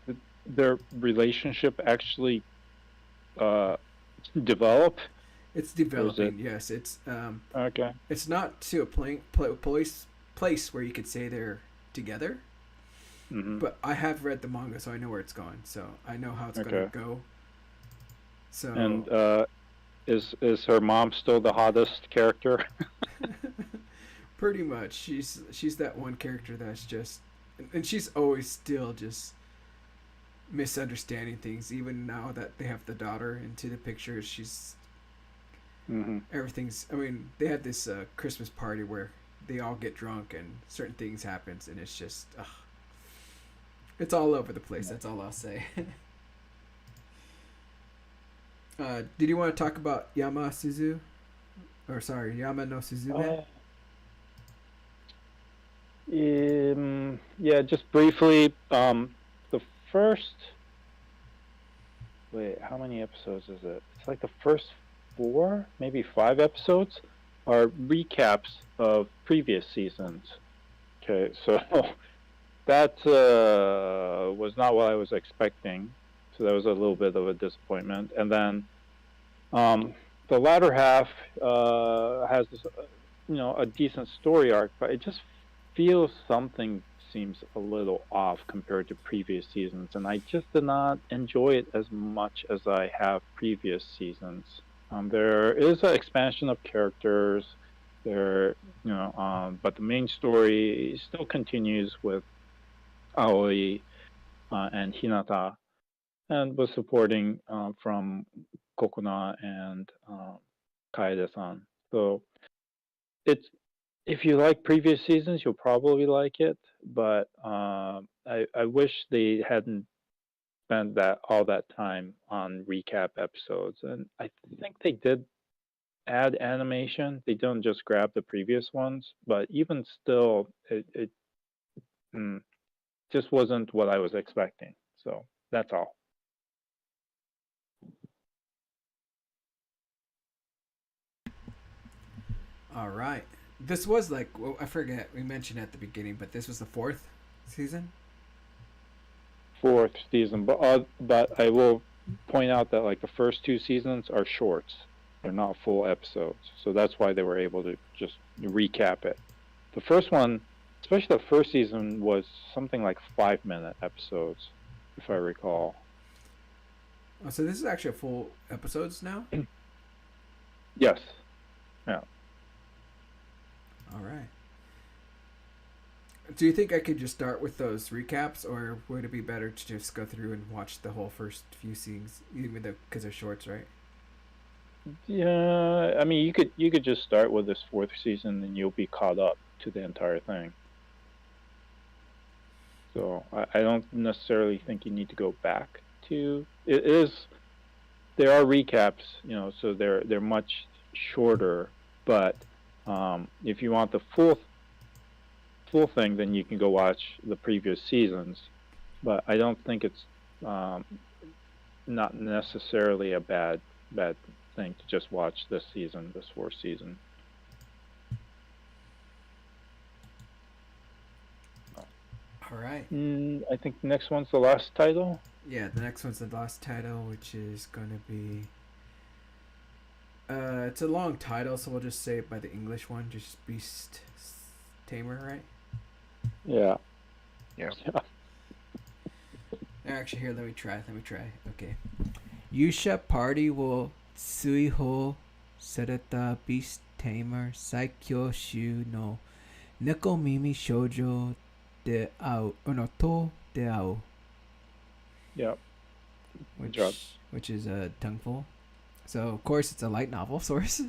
Did their relationship actually develop?
It's developing. Yes, it's
Okay.
it's not to a place where you could say they're together.
Mm-hmm.
But I have read the manga, so I know where it's going. So I know how it's going to go. So
And is her mom still the hottest character?
pretty much, she's that one character that's just, and she's always still just misunderstanding things. Even now that they have the daughter into the picture, she's
Mm-hmm.
everything's. I mean, they had this Christmas party where they all get drunk and certain things happens, and it's just, it's all over the place. That's all I'll say. Did you want to talk about Yama no Suzume?
Yeah, just briefly. The first. Wait, how many episodes is it? It's like the first 4, maybe 5 episodes are recaps of previous seasons. Okay, so that was not what I was expecting. So that was a little bit of a disappointment. And then the latter half has this, a decent story arc, but it just feels something seems a little off compared to previous seasons, and I just did not enjoy it as much as I have previous seasons. There is an expansion of characters there, but the main story still continues with Aoi and Hinata, and was supporting from Kokona and Kaede-san. So it's, if you like previous seasons, you'll probably like it. But I wish they hadn't spent all that time on recap episodes. And I think they did add animation. They don't just grab the previous ones. But even still, it just wasn't what I was expecting. So that's all.
All right. This was like, well, I forget, we mentioned at the beginning, but this was the 4th season?
4th season, but I will point out that like the first 2 seasons are shorts. They're not full episodes. So that's why they were able to just recap it. The first one, especially the first season, was something like 5-minute episodes, if I recall.
Oh, so this is actually a full episodes now?
Yes. Yeah.
All right. Do you think I could just start with those recaps, or would it be better to just go through and watch the whole first few scenes, even though because they're shorts, right?
Yeah, I mean, you could just start with this 4th season, and you'll be caught up to the entire thing. So I don't necessarily think you need to go back to it. There are recaps, so they're much shorter, but if you want the full thing, then you can go watch the previous seasons. But I don't think it's not necessarily a bad thing to just watch this 4th season.
All right.
I think the next one's the last title.
Yeah, the next one's the last title, which is going to be... it's a long title, so we'll just say it by the English one, just Beast Tamer, right?
Yeah.
Yeah.
Actually, here, let me try. Okay. Yusha Party wo Suihou Sereta Beast Tamer Saikyo Shu no Neko Mimi Shoujo de Ao no To Dao,
Yeah.
which
job.
which is a tongueful. So of course it's a light novel source,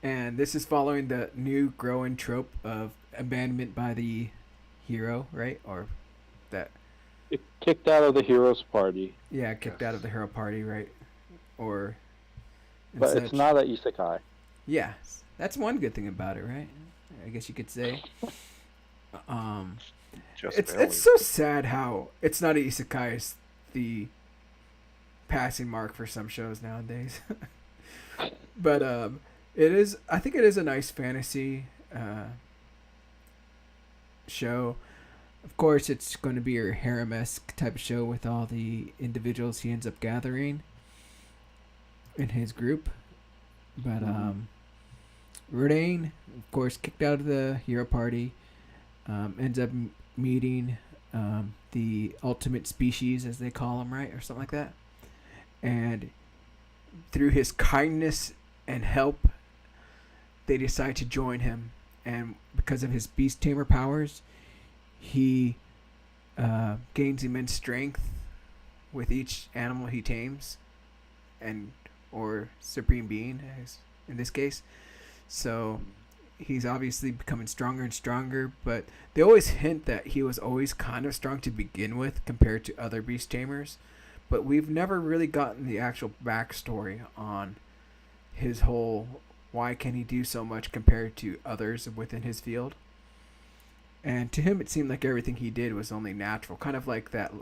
and this is following the new growing trope of abandonment by the hero, right? Or that
It kicked out of the hero's party,
kicked out of the hero party, right? Or and
but it's
such.
not an isekai.
Yeah, that's one good thing about it, right? I guess you could say.
Just
It's
barely.
it's so sad how it's not an isekai. It's the passing mark for some shows nowadays. But it is. I think it is a nice fantasy show. Of course, it's going to be your harem-esque type of show with all the individuals he ends up gathering in his group. But Rudain, of course, kicked out of the hero party, ends up meeting the ultimate species, as they call them, right? Or something like that. And through his kindness and help, they decide to join him. And because of his beast tamer powers, he gains immense strength with each animal he tames, and or supreme being, as in this case. So he's obviously becoming stronger and stronger, but they always hint that he was always kind of strong to begin with compared to other beast tamers. But we've never really gotten the actual backstory on his whole why can he do so much compared to others within his field. And to him, it seemed like everything he did was only natural, kind of like that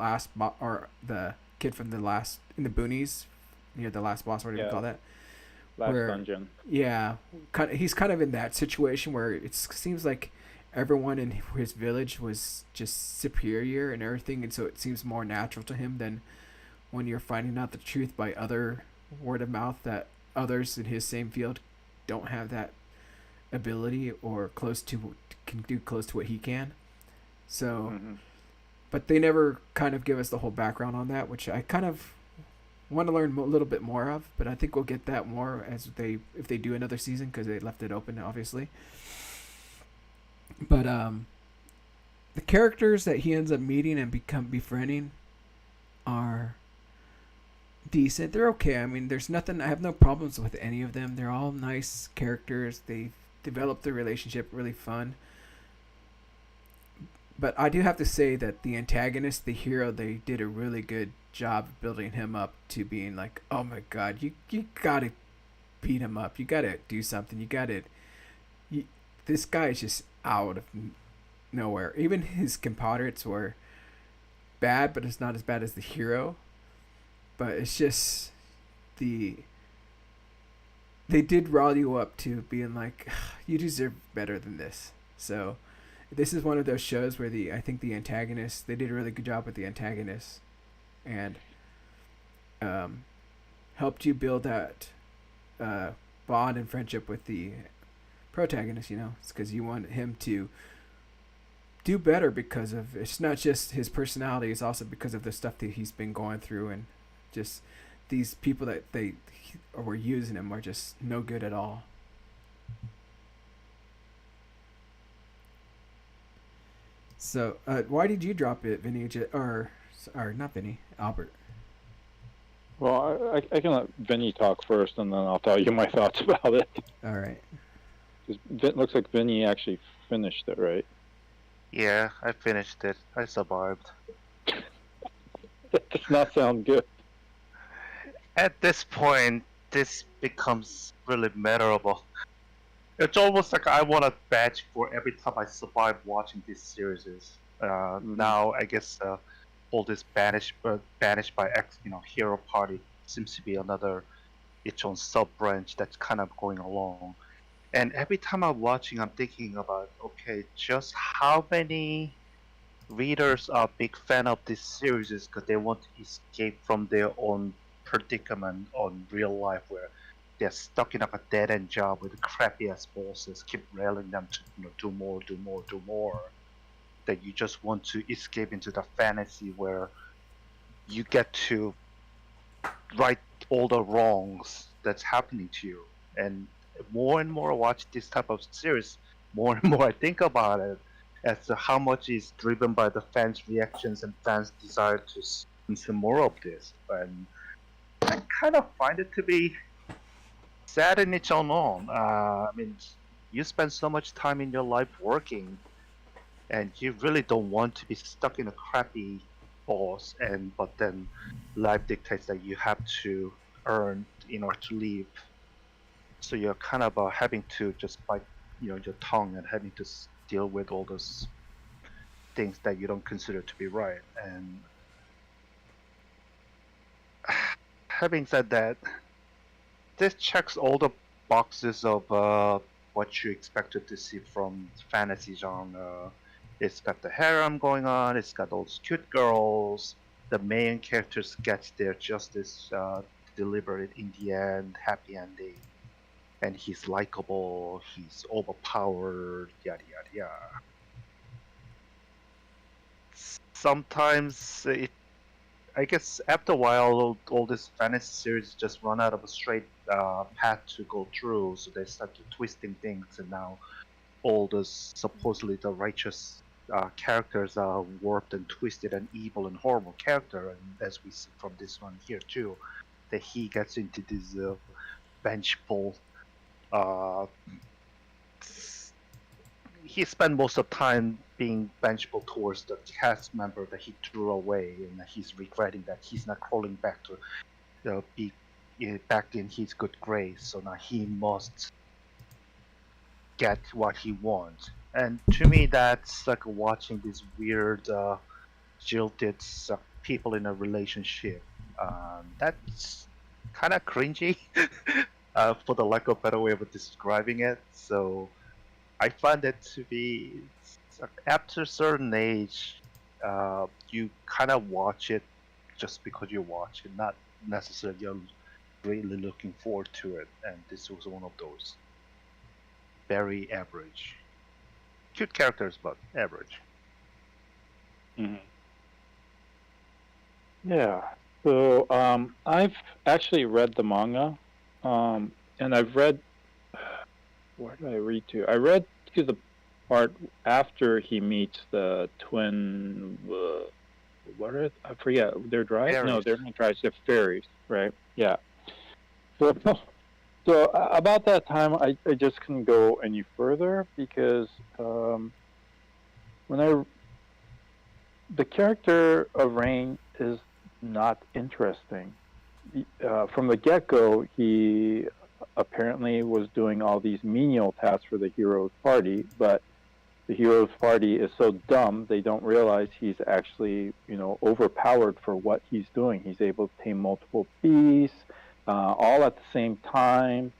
or the kid from the last in the boonies, the last boss. What do you call that?
Last dungeon.
Yeah, he's kind of in that situation where it seems like everyone in his village was just superior and everything, and so it seems more natural to him than when you're finding out the truth by other word of mouth that others in his same field don't have that ability or can do close to what he can. So, but they never kind of give us the whole background on that, which I kind of want to learn a little bit more of. But I think we'll get that more if they do another season, because they left it open, obviously. But the characters that he ends up meeting and befriending are decent. They're okay. I mean, there's nothing. I have no problems with any of them. They're all nice characters. They developed their relationship really fun. But I do have to say that the antagonist, the hero, they did a really good job building him up to being like, oh my god, you gotta beat him up. You gotta do something. This guy is just out of nowhere. Even his compatriots were bad, but it's not as bad as the hero. But it's just they did rile you up to being like, you deserve better than this. So this is one of those shows where I think the antagonist, they did a really good job with the antagonist, and helped you build that bond and friendship with the protagonist. It's because you want him to do better, because of it's not just his personality, it's also because of the stuff that he's been going through, and just these people that they were using him are just no good at all. So why did you drop it, Vinny? Or not Vinny, Albert?
Well, I can let Vinny talk first, and then I'll tell you my thoughts about it.
All right.
It looks like Vinny actually finished it, right?
Yeah, I finished it. I survived.
That does not sound good.
At this point, this becomes really memorable. It's almost like I want a badge for every time I survive watching these series. Now, I guess all this banished by X, hero party seems to be another its own sub branch that's kind of going along. And every time I'm watching, I'm thinking about, okay, just how many readers are a big fan of this series because they want to escape from their own predicament on real life, where they're stuck in like a dead-end job with crappy ass bosses keep railing them to do more. That you just want to escape into the fantasy where you get to right all the wrongs that's happening to you. And more I watch this type of series, more and more I think about it. as to how much is driven by the fans' reactions and fans' desire to see more of this. And I kind of find it to be sad in its own. I mean, you spend so much time in your life working, and you really don't want to be stuck in a crappy boss. And but then life dictates that you have to earn in order to live. So you're kind of having to just bite, your tongue and having to deal with all those things that you don't consider to be right. And having said that, this checks all the boxes of what you expected to see from fantasy genre. It's got the harem going on. It's got all those cute girls. The main characters get their justice delivered in the end, happy ending, and he's likable. He's overpowered. Yada yada yada. Sometimes I guess after a while, all this fantasy series just run out of a straight path to go through, so they start to twisting things, and now all the supposedly the righteous characters are warped and twisted and evil and horrible character, and as we see from this one here too, that he gets into this vengeful. He spent most of the time being vengeful towards the cast member that he threw away, and he's regretting that he's not crawling back to be back in his good grace. So now he must get what he wants. And to me, that's like watching these weird, jilted people in a relationship. That's kind of cringy, for the lack of a better way of describing it. So I find it to be, after a certain age, you kind of watch it just because you watch it, not necessarily you're really looking forward to it. And this was one of those. Very average. Cute characters, but average.
Mm-hmm. Yeah. So I've actually read the manga, and I've read. Where did I read to? I read to the part after he meets the twin. What are I forget? They're dries?
Fairies.
No, they're not dries. They're fairies, right? Yeah. So about that time, I just couldn't go any further because the character of Rain is not interesting. From the get-go, he apparently was doing all these menial tasks for the hero's party, but the hero's party is so dumb they don't realize he's actually, overpowered for what he's doing. He's able to tame multiple beasts, all at the same time,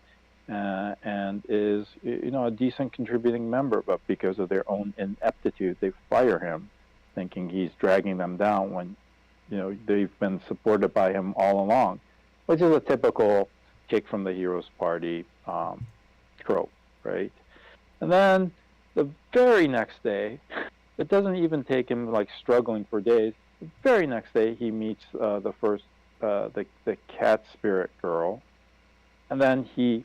and is, a decent contributing member. But because of their own ineptitude, they fire him, thinking he's dragging them down when, they've been supported by him all along, which is a typical kick from the hero's party trope, right? And then the very next day, it doesn't even take him like struggling for days. The very next day, he meets the cat spirit girl, and then he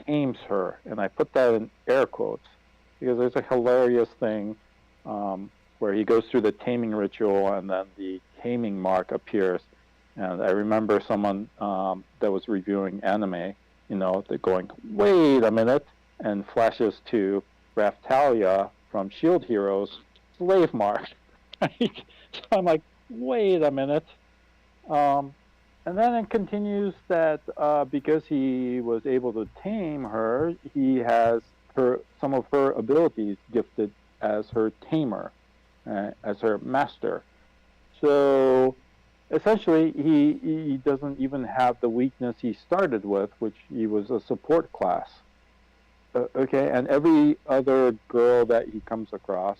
tames her, and I put that in air quotes because there's a hilarious thing where he goes through the taming ritual, and then the taming mark appears. And I remember someone that was reviewing anime, they're going, wait a minute, and flashes to Raftalia from Shield Heroes, slave mark. Right? So I'm like, wait a minute. And then it continues that because he was able to tame her, he has some of her abilities gifted as her tamer, as her master. So essentially, he doesn't even have the weakness he started with, which he was a support class. Okay, and every other girl that he comes across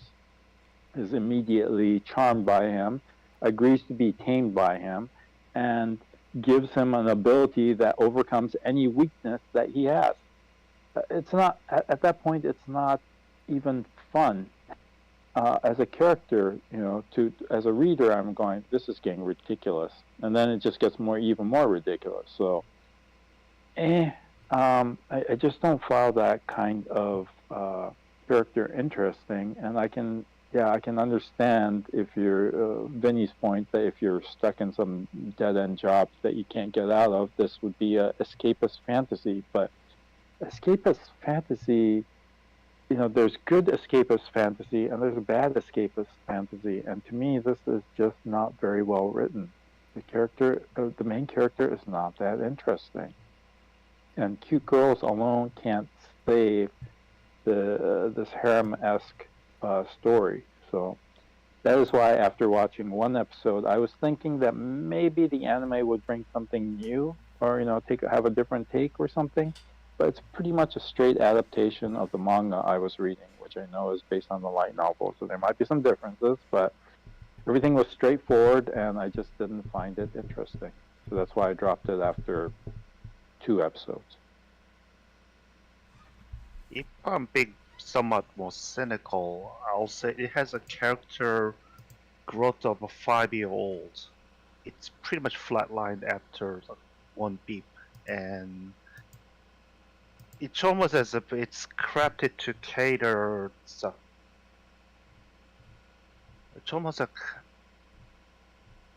is immediately charmed by him, agrees to be tamed by him, and gives him an ability that overcomes any weakness that he has. It's not, at that point, it's not even fun. As a character, as a reader, I'm going, this is getting ridiculous. And then it just gets even more ridiculous. So, I just don't follow that kind of character interesting, and I can understand if you're Vinny's point that if you're stuck in some dead end job that you can't get out of, this would be a escapist fantasy. But escapist fantasy, there's good escapist fantasy and there's bad escapist fantasy, and to me, this is just not very well written. The main character is not that interesting, and cute girls alone can't save this harem-esque story. So that is why, after watching one episode, I was thinking that maybe the anime would bring something new, or have a different take or something. But it's pretty much a straight adaptation of the manga I was reading, which I know is based on the light novel. So there might be some differences, but everything was straightforward, and I just didn't find it interesting. So that's why I dropped it after 2 episodes.
If I'm being somewhat more cynical, I'll say it has a character growth of a 5-year-old. It's pretty much flatlined after one beep, and it's almost as if it's crafted to cater. So it's almost like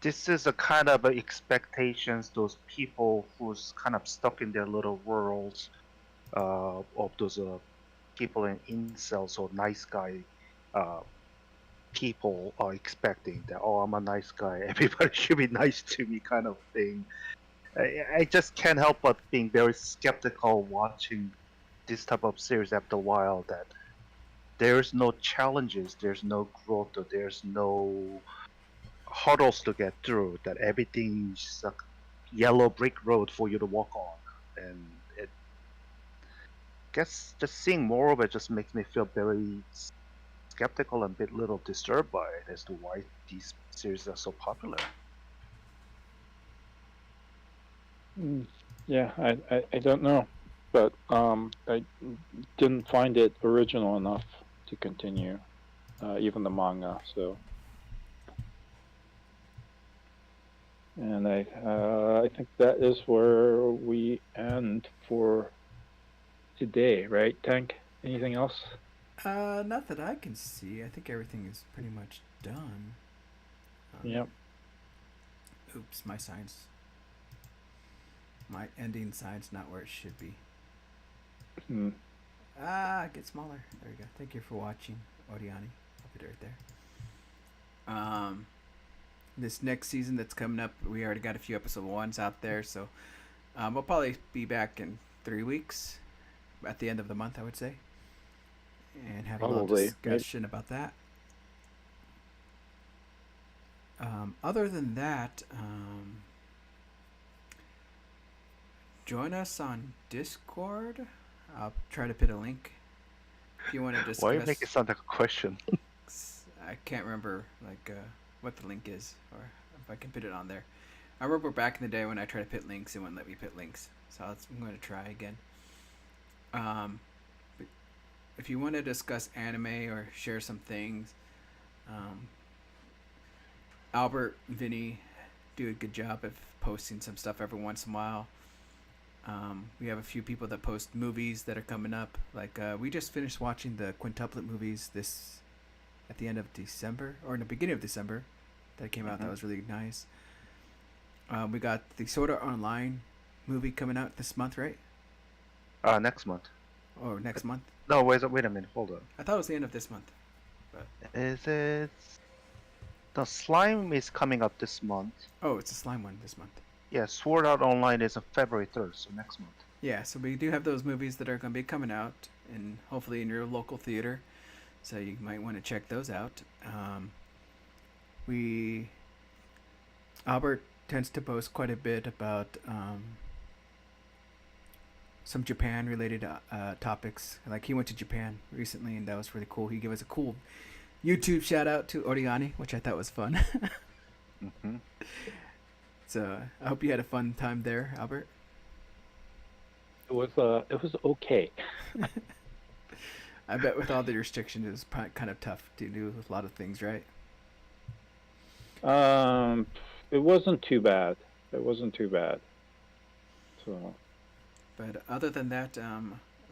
this is a kind of expectations those people who's kind of stuck in their little worlds of those people in incels or nice guy people are expecting that, oh, I'm a nice guy, everybody should be nice to me kind of thing. I just can't help but being very skeptical watching this type of series after a while, that there's no challenges, there's no growth, or there's no hurdles to get through, that everything's a yellow brick road for you to walk on. And it guess just seeing more of it just makes me feel very skeptical and a bit little disturbed by it as to why these series are so popular.
Yeah, I don't know, but I didn't find it original enough to continue, even the manga. So, and I think that is where we end for today, right, Tank? Anything else?
Not that I can see. I think everything is pretty much done.
Yep.
Oops, my ending sign's not where it should be. Get smaller. There we go. Thank you for watching, OreAni. I'll put it right there. This next season that's coming up, we already got a few episode 1s out there, so we'll probably be back in 3 weeks, at the end of the month, I would say, and have a little discussion about that. Other than that, join us on Discord. I'll try to put a link if you want to discuss.
Why you make it sound like a question?
I can't remember what the link is, or if I can put it on there. I remember back in the day when I tried to put links, it wouldn't let me put links, so I'm going to try again. But if you want to discuss anime or share some things, Albert and Vinny do a good job of posting some stuff every once in a while. We have a few people that post movies that are coming up. Like we just finished watching the quintuplet movies at the end of December, or in the beginning of December, that came out. That was really nice. We got the Sword Art Online movie coming out this month, right?
Next month.
Or next month?
No, wait a minute, hold on.
I thought it was the end of this month. But
is it? The Slime is coming up this month.
Oh, it's a slime one this month.
Yeah, Sword Art Online is on February 3rd, so next month.
Yeah, so we do have those movies that are going to be coming out, and hopefully in your local theater. So you might want to check those out. Albert tends to post quite a bit about some Japan-related topics. Like he went to Japan recently, and that was really cool. He gave us a cool YouTube shout-out to OreAni, which I thought was fun.
Mm-hmm.
So I hope you had a fun time there, Albert.
It was okay.
I bet with all the restrictions, it was probably kind of tough to do a lot of things, right?
It wasn't too bad. So.
But other than that,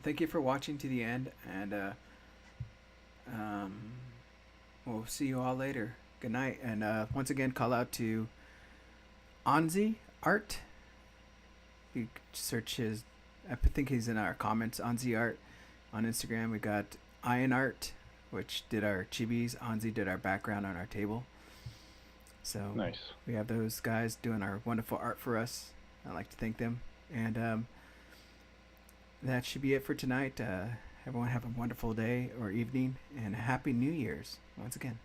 thank you for watching to the end, and Um, we'll see you all later. Good night. And once again, call out to OnzzyArt. You search his, I think he's in our comments, OnzzyArt on Instagram. We got EIENArt, which did our chibis. Onzy did our background on our table. So
Nice.
we have those guys doing our wonderful art for us. I'd like to thank them. And that should be it for tonight. Everyone have a wonderful day or evening, and Happy New Year's once again.